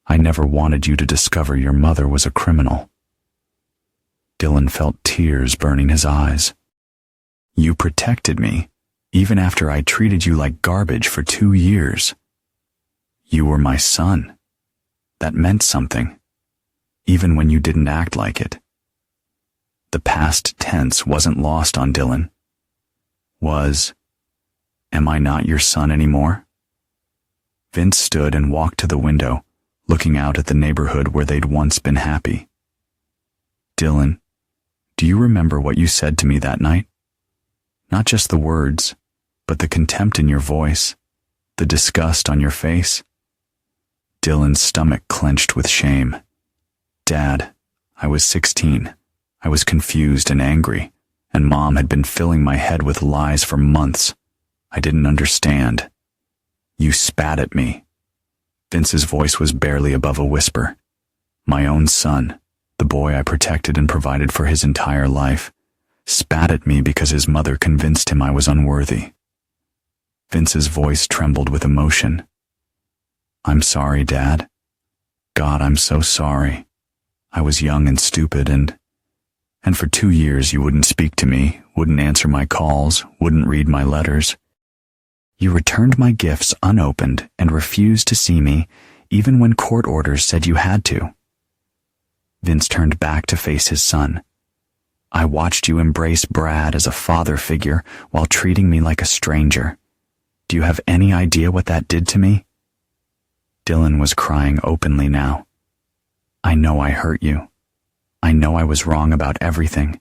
Speaker 1: I never wanted you to discover your mother was a criminal. Dylan felt tears burning his eyes. You protected me, even after I treated you like garbage for 2 years. You were my son. That meant something, even when you didn't act like it. The past tense wasn't lost on Dylan. Am I not your son anymore? Vince stood and walked to the window, looking out at the neighborhood where they'd once been happy. Dylan, do you remember what you said to me that night? Not just the words, but the contempt in your voice, the disgust on your face. Dylan's stomach clenched with shame. Dad, I was 16. I was confused and angry, and Mom had been filling my head with lies for months. I didn't understand. You spat at me. Vince's voice was barely above a whisper. My own son, the boy I protected and provided for his entire life, spat at me because his mother convinced him I was unworthy. Vince's voice trembled with emotion. I'm sorry, Dad. God, I'm so sorry. I was young and stupid, and for 2 years you wouldn't speak to me, wouldn't answer my calls, wouldn't read my letters. You returned my gifts unopened and refused to see me, even when court orders said you had to. Vince turned back to face his son. I watched you embrace Brad as a father figure while treating me like a stranger. Do you have any idea what that did to me? Dylan was crying openly now. I know I hurt you. I know I was wrong about everything.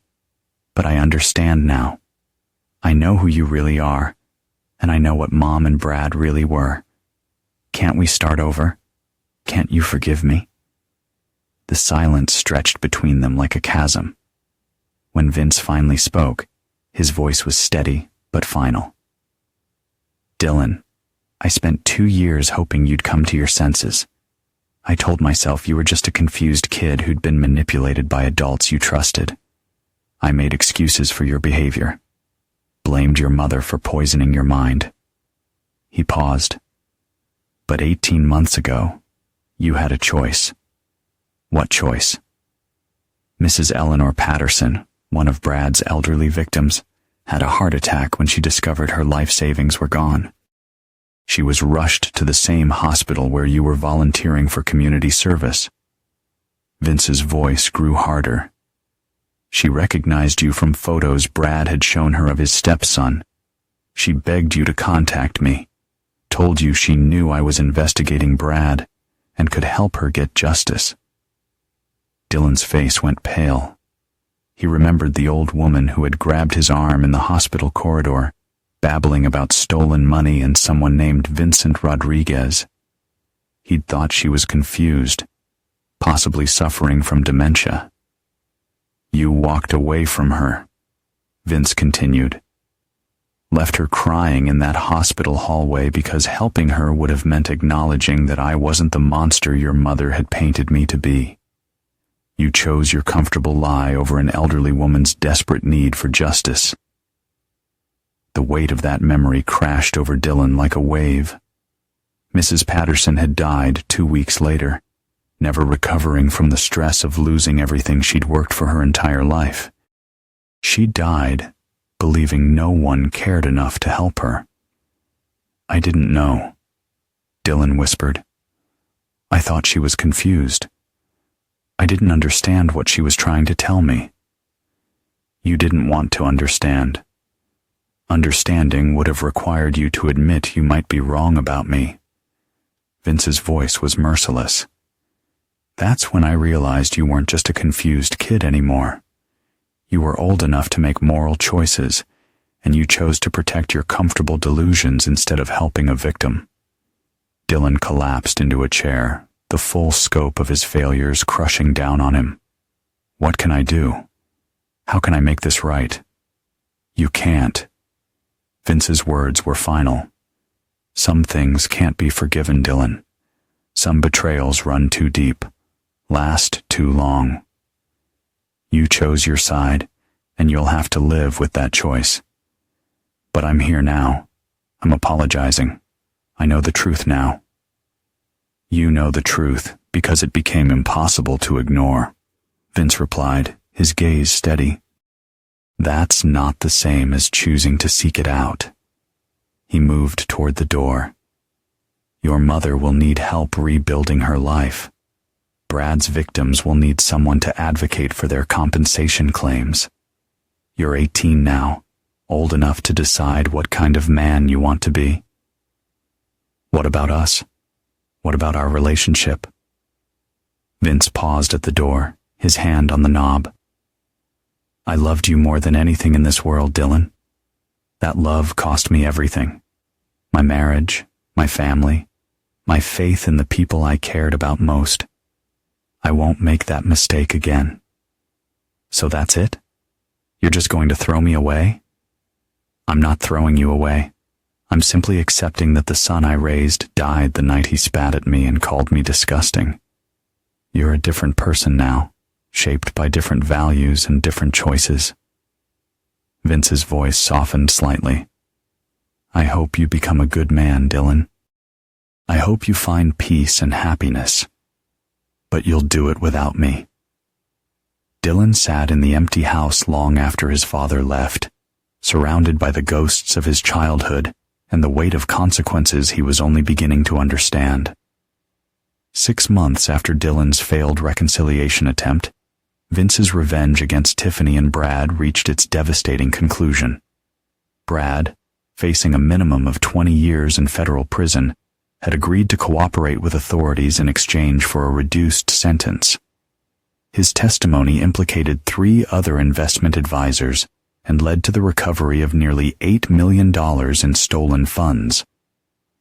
Speaker 1: But I understand now. I know who you really are, and I know what Mom and Brad really were. Can't we start over? Can't you forgive me? The silence stretched between them like a chasm. When Vince finally spoke, his voice was steady but final. Dylan, I spent 2 years hoping you'd come to your senses. I told myself you were just a confused kid who'd been manipulated by adults you trusted. I made excuses for your behavior, blamed your mother for poisoning your mind. He paused. But 18 months ago, you had a choice. What choice? Mrs. Eleanor Patterson, one of Brad's elderly victims, had a heart attack when she discovered her life savings were gone. She was rushed to the same hospital where you were volunteering for community service. Vince's voice grew harder. She recognized you from photos Brad had shown her of his stepson. She begged you to contact me, told you she knew I was investigating Brad and could help her get justice. Dylan's face went pale. He remembered the old woman who had grabbed his arm in the hospital corridor, babbling about stolen money and someone named Vincent Rodriguez. He'd thought she was confused, possibly suffering from dementia. You walked away from her, Vince continued. Left her crying in that hospital hallway because helping her would have meant acknowledging that I wasn't the monster your mother had painted me to be. You chose your comfortable lie over an elderly woman's desperate need for justice. The weight of that memory crashed over Dylan like a wave. Mrs. Patterson had died 2 weeks later, never recovering from the stress of losing everything she'd worked for her entire life. She died, believing no one cared enough to help her. "I didn't know," Dylan whispered. "I thought she was confused. I didn't understand what she was trying to tell me." "You didn't want to understand. Understanding would have required you to admit you might be wrong about me." Vince's voice was merciless. "That's when I realized you weren't just a confused kid anymore. You were old enough to make moral choices, and you chose to protect your comfortable delusions instead of helping a victim." Dylan collapsed into a chair, the full scope of his failures crushing down on him. "What can I do? How can I make this right?" "You can't." Vince's words were final. "Some things can't be forgiven, Dylan. Some betrayals run too deep, last too long. You chose your side, and you'll have to live with that choice. But I'm here now. I'm apologizing. I know the truth now." "You know the truth because it became impossible to ignore," Vince replied, his gaze steady. "That's not the same as choosing to seek it out." He moved toward the door. "Your mother will need help rebuilding her life. Brad's victims will need someone to advocate for their compensation claims. You're 18 now, old enough to decide what kind of man you want to be." "What about us? What about our relationship?" Vince paused at the door, his hand on the knob. "I loved you more than anything in this world, Dylan. That love cost me everything. My marriage, my family, my faith in the people I cared about most. I won't make that mistake again." "So that's it? You're just going to throw me away?" "I'm not throwing you away. I'm simply accepting that the son I raised died the night he spat at me and called me disgusting. You're a different person now, shaped by different values and different choices." Vince's voice softened slightly. "I hope you become a good man, Dylan. I hope you find peace and happiness. But you'll do it without me." Dylan sat in the empty house long after his father left, surrounded by the ghosts of his childhood and the weight of consequences he was only beginning to understand. 6 months after Dylan's failed reconciliation attempt, Vince's revenge against Tiffany and Brad reached its devastating conclusion. Brad, facing a minimum of 20 years in federal prison, had agreed to cooperate with authorities in exchange for a reduced sentence. His testimony implicated 3 other investment advisors and led to the recovery of nearly $8 million in stolen funds.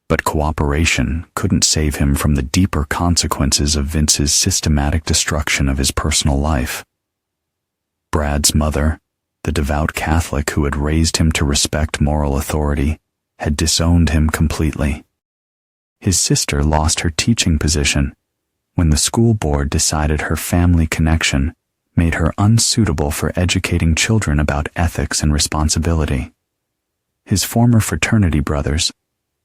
Speaker 1: But cooperation couldn't save him from the deeper consequences of Vince's systematic destruction of his personal life. Brad's mother, the devout Catholic who had raised him to respect moral authority, had disowned him completely. His sister lost her teaching position when the school board decided her family connection made her unsuitable for educating children about ethics and responsibility. His former fraternity brothers,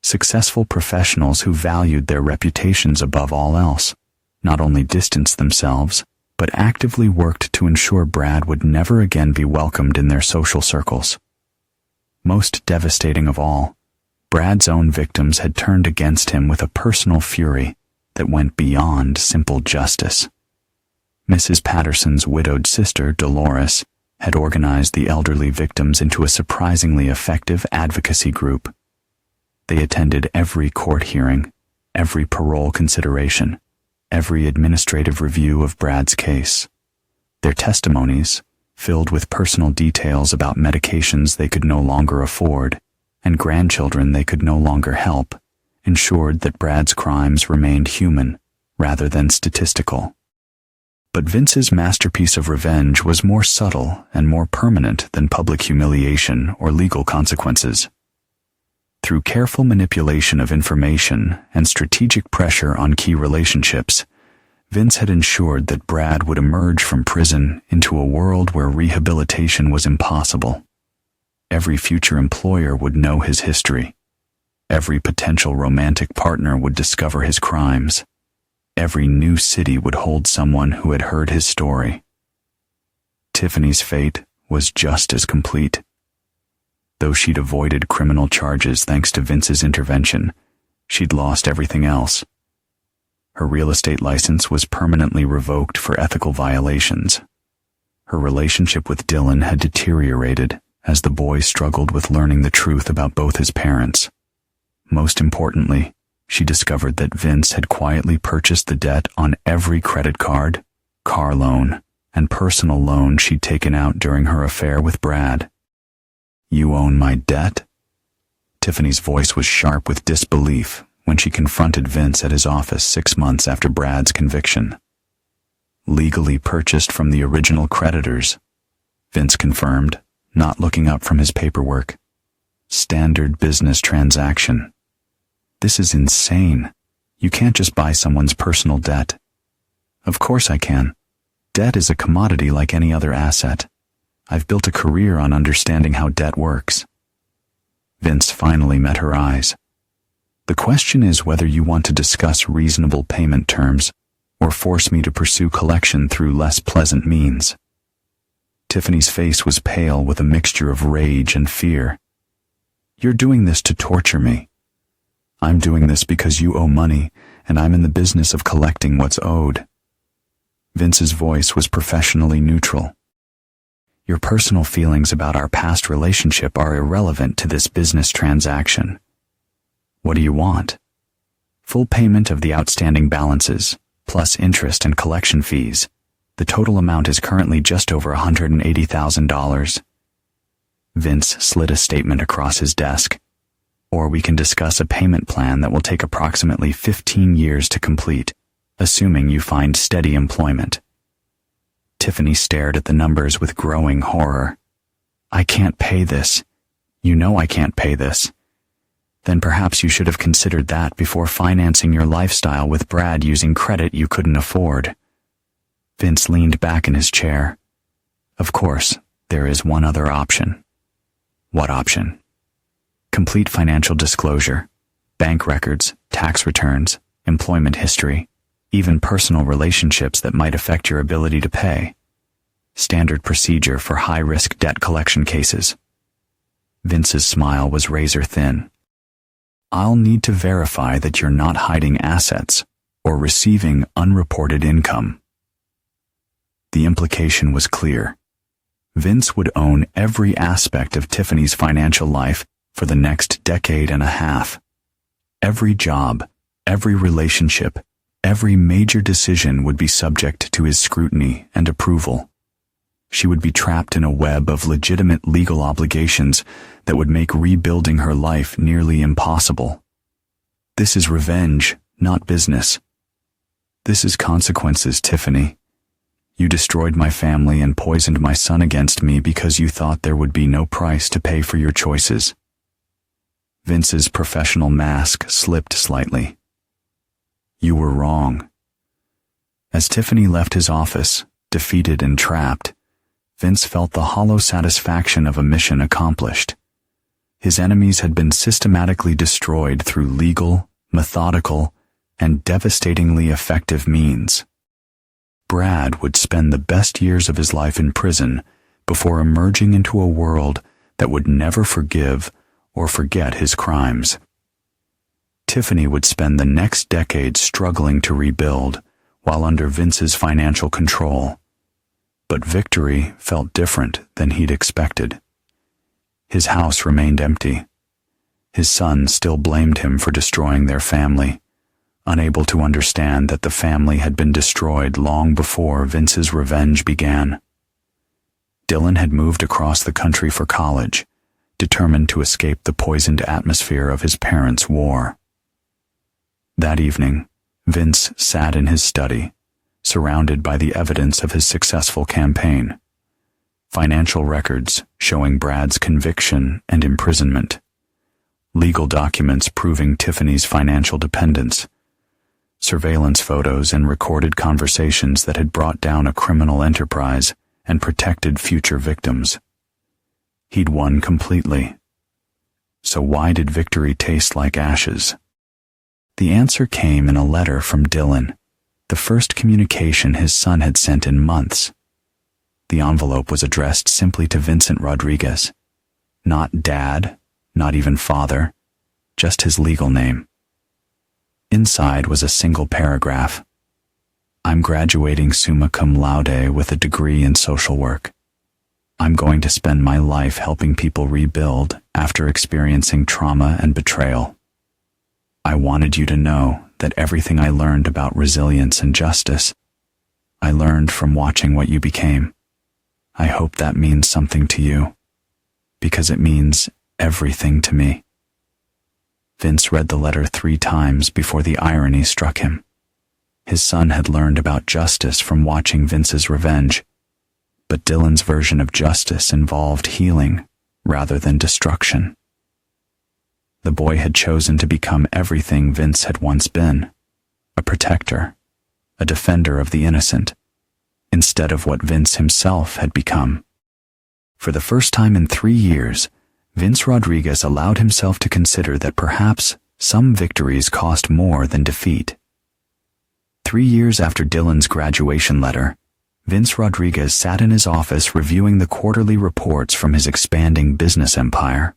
Speaker 1: successful professionals who valued their reputations above all else, not only distanced themselves, but actively worked to ensure Brad would never again be welcomed in their social circles. Most devastating of all, Brad's own victims had turned against him with a personal fury that went beyond simple justice. Mrs. Patterson's widowed sister, Dolores, had organized the elderly victims into a surprisingly effective advocacy group. They attended every court hearing, every parole consideration, every administrative review of Brad's case. Their testimonies, filled with personal details about medications they could no longer afford and grandchildren they could no longer help, ensured that Brad's crimes remained human rather than statistical. But Vince's masterpiece of revenge was more subtle and more permanent than public humiliation or legal consequences. Through careful manipulation of information and strategic pressure on key relationships, Vince had ensured that Brad would emerge from prison into a world where rehabilitation was impossible. Every future employer would know his history. Every potential romantic partner would discover his crimes. Every new city would hold someone who had heard his story. Tiffany's fate was just as complete. Though she'd avoided criminal charges thanks to Vince's intervention, she'd lost everything else. Her real estate license was permanently revoked for ethical violations. Her relationship with Dylan had deteriorated as the boy struggled with learning the truth about both his parents. Most importantly, she discovered that Vince had quietly purchased the debt on every credit card, car loan, and personal loan she'd taken out during her affair with Brad. "You own my debt?" Tiffany's voice was sharp with disbelief when she confronted Vince at his office 6 months after Brad's conviction. "Legally purchased from the original creditors," Vince confirmed, not looking up from his paperwork. "Standard business transaction. This is insane. You can't just buy someone's personal debt." "Of course I can. Debt is a commodity like any other asset. I've built a career on understanding how debt works." Vince finally met her eyes. "The question is whether you want to discuss reasonable payment terms or force me to pursue collection through less pleasant means." Tiffany's face was pale with a mixture of rage and fear. "You're doing this to torture me. I'm doing this because you owe money, and I'm in the business of collecting what's owed." Vince's voice was professionally neutral. "Your personal feelings about our past relationship are irrelevant to this business transaction. What do you want?" "Full payment of the outstanding balances, plus interest and collection fees. The total amount is currently just over $180,000. Vince slid a statement across his desk. "Or we can discuss a payment plan that will take approximately 15 years to complete, assuming you find steady employment." Tiffany stared at the numbers with growing horror. "I can't pay this. You know I can't pay this. Then perhaps you should have considered that before financing your lifestyle with Brad using credit you couldn't afford." Vince leaned back in his chair. "Of course, there is one other option." "What option?" "Complete financial disclosure, bank records, tax returns, employment history, even personal relationships that might affect your ability to pay. Standard procedure for high-risk debt collection cases." Vince's smile was razor-thin. "I'll need to verify that you're not hiding assets or receiving unreported income." The implication was clear. Vince would own every aspect of Tiffany's financial life for the next decade and a half. Every job, every relationship, every major decision would be subject to his scrutiny and approval. She would be trapped in a web of legitimate legal obligations that would make rebuilding her life nearly impossible. "This is revenge, not business. This is consequences, Tiffany. You destroyed my family and poisoned my son against me because you thought there would be no price to pay for your choices." Vince's professional mask slipped slightly. "You were wrong." As Tiffany left his office, defeated and trapped, Vince felt the hollow satisfaction of a mission accomplished. His enemies had been systematically destroyed through legal, methodical, and devastatingly effective means. Brad would spend the best years of his life in prison before emerging into a world that would never forgive or forget his crimes. Tiffany would spend the next decade struggling to rebuild while under Vince's financial control. But victory felt different than he'd expected. His house remained empty. His son still blamed him for destroying their family, unable to understand that the family had been destroyed long before Vince's revenge began. Dylan had moved across the country for college, determined to escape the poisoned atmosphere of his parents' war. That evening, Vince sat in his study, surrounded by the evidence of his successful campaign. Financial records showing Brad's conviction and imprisonment. Legal documents proving Tiffany's financial dependence. surveillance photos and recorded conversations that had brought down a criminal enterprise and protected future victims. He'd won completely. So why did victory taste like ashes? The answer came in a letter from Dylan, the first communication his son had sent in months. The envelope was addressed simply to Vincent Rodriguez. Not Dad, not even Father, just his legal name. Inside was a single paragraph. I'm graduating summa cum laude with a degree in social work. I'm going to spend my life helping people rebuild after experiencing trauma and betrayal. I wanted you to know that everything I learned about resilience and justice, I learned from watching what you became. I hope that means something to you, because it means everything to me. Vince read the letter 3 times before the irony struck him. His son had learned about justice from watching Vince's revenge, but Dylan's version of justice involved healing rather than destruction. The boy had chosen to become everything Vince had once been, a protector, a defender of the innocent, instead of what Vince himself had become. For the first time in 3 years, Vince Rodriguez allowed himself to consider that perhaps some victories cost more than defeat. 3 years after Dylan's graduation letter, Vince Rodriguez sat in his office reviewing the quarterly reports from his expanding business empire.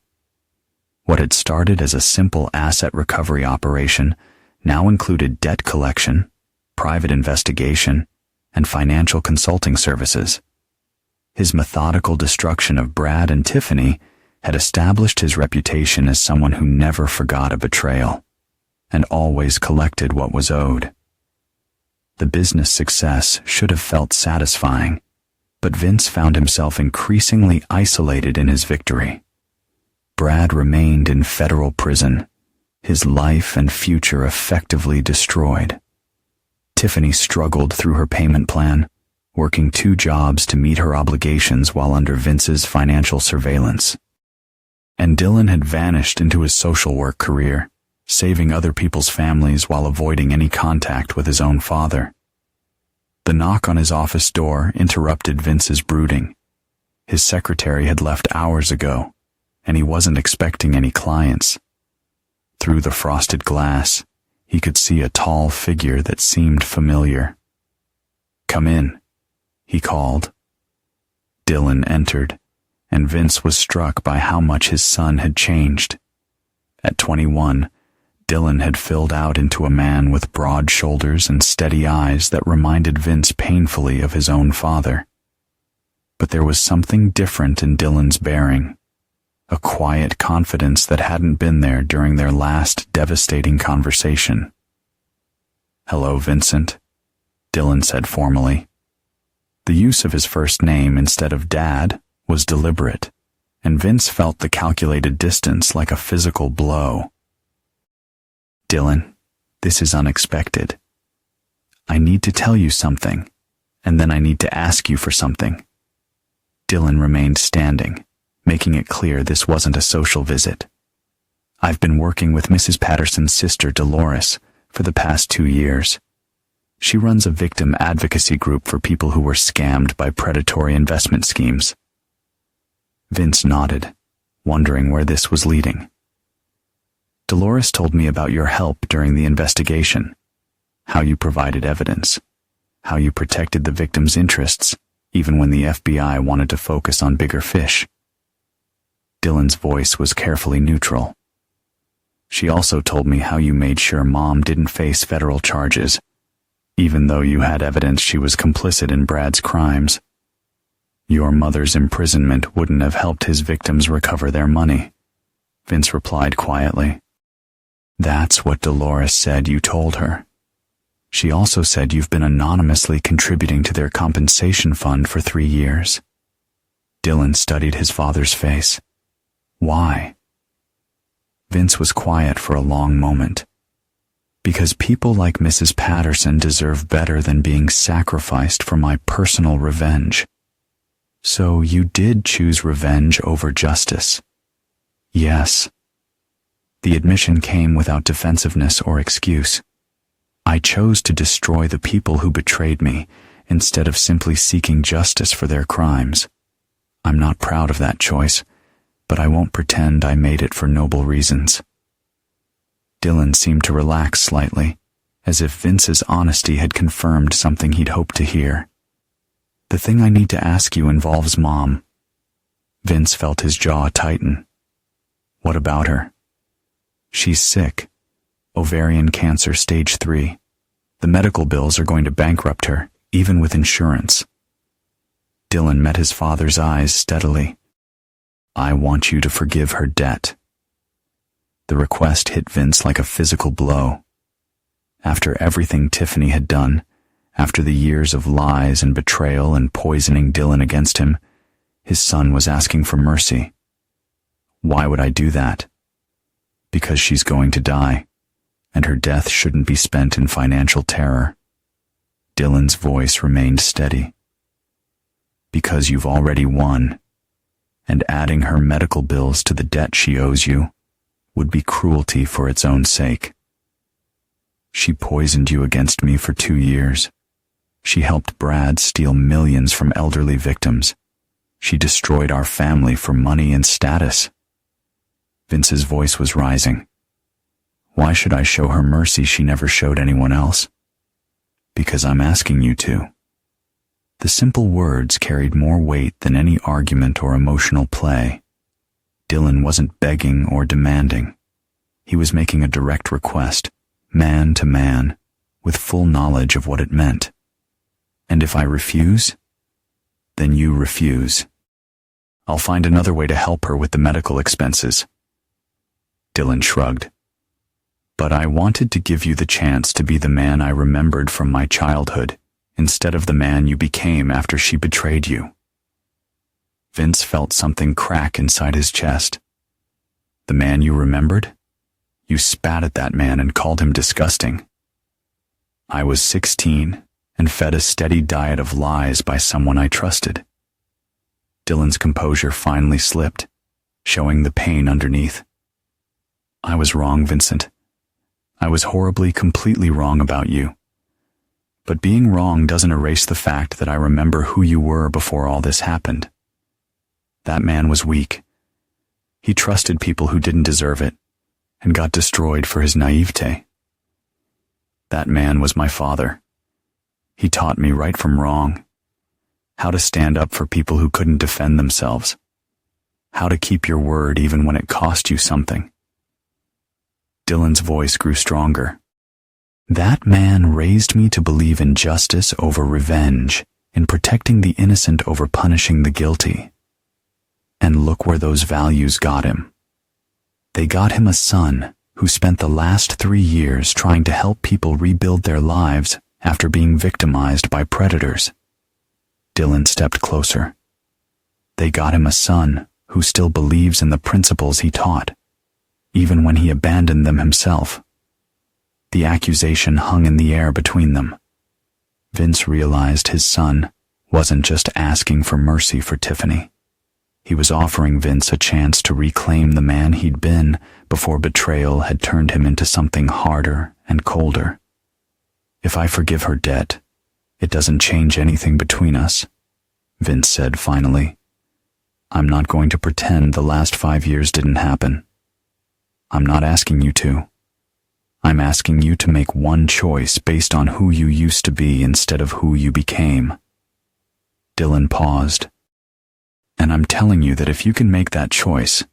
Speaker 1: What had started as a simple asset recovery operation now included debt collection, private investigation, and financial consulting services. His methodical destruction of Brad and Tiffany had established his reputation as someone who never forgot a betrayal and always collected what was owed. The business success should have felt satisfying, but Vince found himself increasingly isolated in his victory. Brad remained in federal prison, his life and future effectively destroyed. Tiffany struggled through her payment plan, working 2 jobs to meet her obligations while under Vince's financial surveillance. And Dylan had vanished into his social work career, saving other people's families while avoiding any contact with his own father. The knock on his office door interrupted Vince's brooding. His secretary had left hours ago, and he wasn't expecting any clients. Through the frosted glass, he could see a tall figure that seemed familiar. "Come in," he called. Dylan entered, and Vince was struck by how much his son had changed. At 21, Dylan had filled out into a man with broad shoulders and steady eyes that reminded Vince painfully of his own father. But there was something different in Dylan's bearing, a quiet confidence that hadn't been there during their last devastating conversation. "Hello, Vincent," Dylan said formally. The use of his first name instead of Dad was deliberate, and Vince felt the calculated distance like a physical blow. "Dylan, this is unexpected. I need to tell you something, and then I need to ask you for something." Dylan remained standing, making it clear this wasn't a social visit. "I've been working with Mrs. Patterson's sister, Dolores, for the past 2 years. She runs a victim advocacy group for people who were scammed by predatory investment schemes." Vince nodded, wondering where this was leading. "Dolores told me about your help during the investigation, how you provided evidence, how you protected the victim's interests, even when the FBI wanted to focus on bigger fish." Dylan's voice was carefully neutral. "She also told me how you made sure Mom didn't face federal charges, even though you had evidence she was complicit in Brad's crimes. Your mother's imprisonment wouldn't have helped his victims recover their money," Vince replied quietly. "That's what Dolores said you told her. She also said you've been anonymously contributing to their compensation fund for 3 years." Dylan studied his father's face. "Why?" Vince was quiet for a long moment. "Because people like Mrs. Patterson deserve better than being sacrificed for my personal revenge." "So you did choose revenge over justice?" "Yes." The admission came without defensiveness or excuse. I chose to destroy the people who betrayed me instead of simply seeking justice for their crimes. I'm not proud of that choice, but I won't pretend I made it for noble reasons. Dylan seemed to relax slightly, as if Vince's honesty had confirmed something he'd hoped to hear. The thing I need to ask you involves Mom. Vince felt his jaw tighten. What about her? She's sick. Ovarian cancer stage 3. The medical bills are going to bankrupt her, even with insurance. Dylan met his father's eyes steadily. I want you to forgive her debt. The request hit Vince like a physical blow. After everything Tiffany had done, after the years of lies and betrayal and poisoning Dylan against him, his son was asking for mercy. Why would I do that? Because she's going to die, and her death shouldn't be spent in financial terror. Dylan's voice remained steady. Because you've already won, and adding her medical bills to the debt she owes you would be cruelty for its own sake. She poisoned you against me for 2 years. She helped Brad steal millions from elderly victims. She destroyed our family for money and status. Vince's voice was rising. Why should I show her mercy she never showed anyone else? Because I'm asking you to. The simple words carried more weight than any argument or emotional play. Dylan wasn't begging or demanding. He was making a direct request, man to man, with full knowledge of what it meant. And if I refuse, then you refuse. I'll find another way to help her with the medical expenses. Dylan shrugged. But I wanted to give you the chance to be the man I remembered from my childhood, instead of the man you became after she betrayed you. Vince felt something crack inside his chest. The man you remembered? You spat at that man and called him disgusting. I was 16 and fed a steady diet of lies by someone I trusted. Dylan's composure finally slipped, showing the pain underneath. I was wrong, Vincent. I was horribly, completely wrong about you. But being wrong doesn't erase the fact that I remember who you were before all this happened. That man was weak. He trusted people who didn't deserve it, and got destroyed for his naivete. That man was my father. He taught me right from wrong, how to stand up for people who couldn't defend themselves, how to keep your word even when it cost you something. Dylan's voice grew stronger. That man raised me to believe in justice over revenge, in protecting the innocent over punishing the guilty. And look where those values got him. They got him a son who spent the last 3 years trying to help people rebuild their lives after being victimized by predators. Dylan stepped closer. They got him a son who still believes in the principles he taught, even when he abandoned them himself. The accusation hung in the air between them. Vince realized his son wasn't just asking for mercy for Tiffany. He was offering Vince a chance to reclaim the man he'd been before betrayal had turned him into something harder and colder. If I forgive her debt, it doesn't change anything between us, Vince said finally. I'm not going to pretend the last 5 years didn't happen. I'm not asking you to. I'm asking you to make one choice based on who you used to be instead of who you became. Dylan paused. And I'm telling you that if you can make that choice,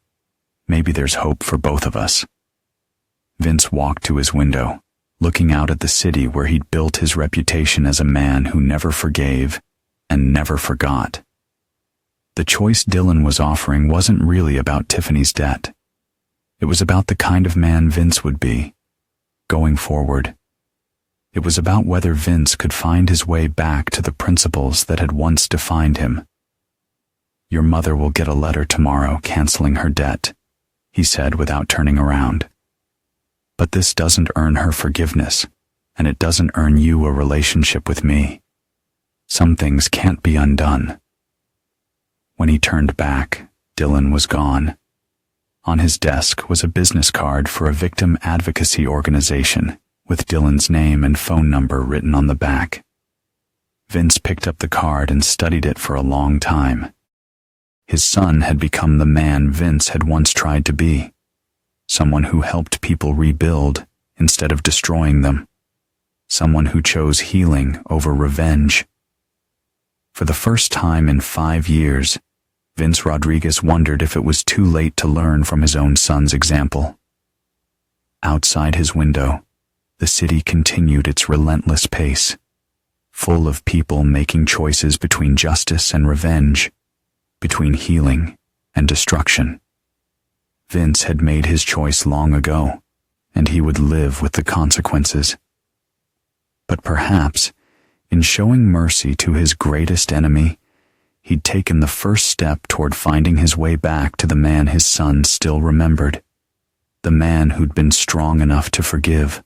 Speaker 1: maybe there's hope for both of us. Vince walked to his window, looking out at the city where he'd built his reputation as a man who never forgave and never forgot. The choice Dylan was offering wasn't really about Tiffany's debt. It was about the kind of man Vince would be, going forward. It was about whether Vince could find his way back to the principles that had once defined him. Your mother will get a letter tomorrow canceling her debt, he said without turning around. But this doesn't earn her forgiveness, and it doesn't earn you a relationship with me. Some things can't be undone. When he turned back, Dylan was gone. On his desk was a business card for a victim advocacy organization, with Dylan's name and phone number written on the back. Vince picked up the card and studied it for a long time. His son had become the man Vince had once tried to be, someone who helped people rebuild instead of destroying them, someone who chose healing over revenge. For the first time in 5 years, Vince Rodriguez wondered if it was too late to learn from his own son's example. Outside his window, the city continued its relentless pace, full of people making choices between justice and revenge, between healing and destruction. Vince had made his choice long ago, and he would live with the consequences. But perhaps, in showing mercy to his greatest enemy, he'd taken the first step toward finding his way back to the man his son still remembered, the man who'd been strong enough to forgive,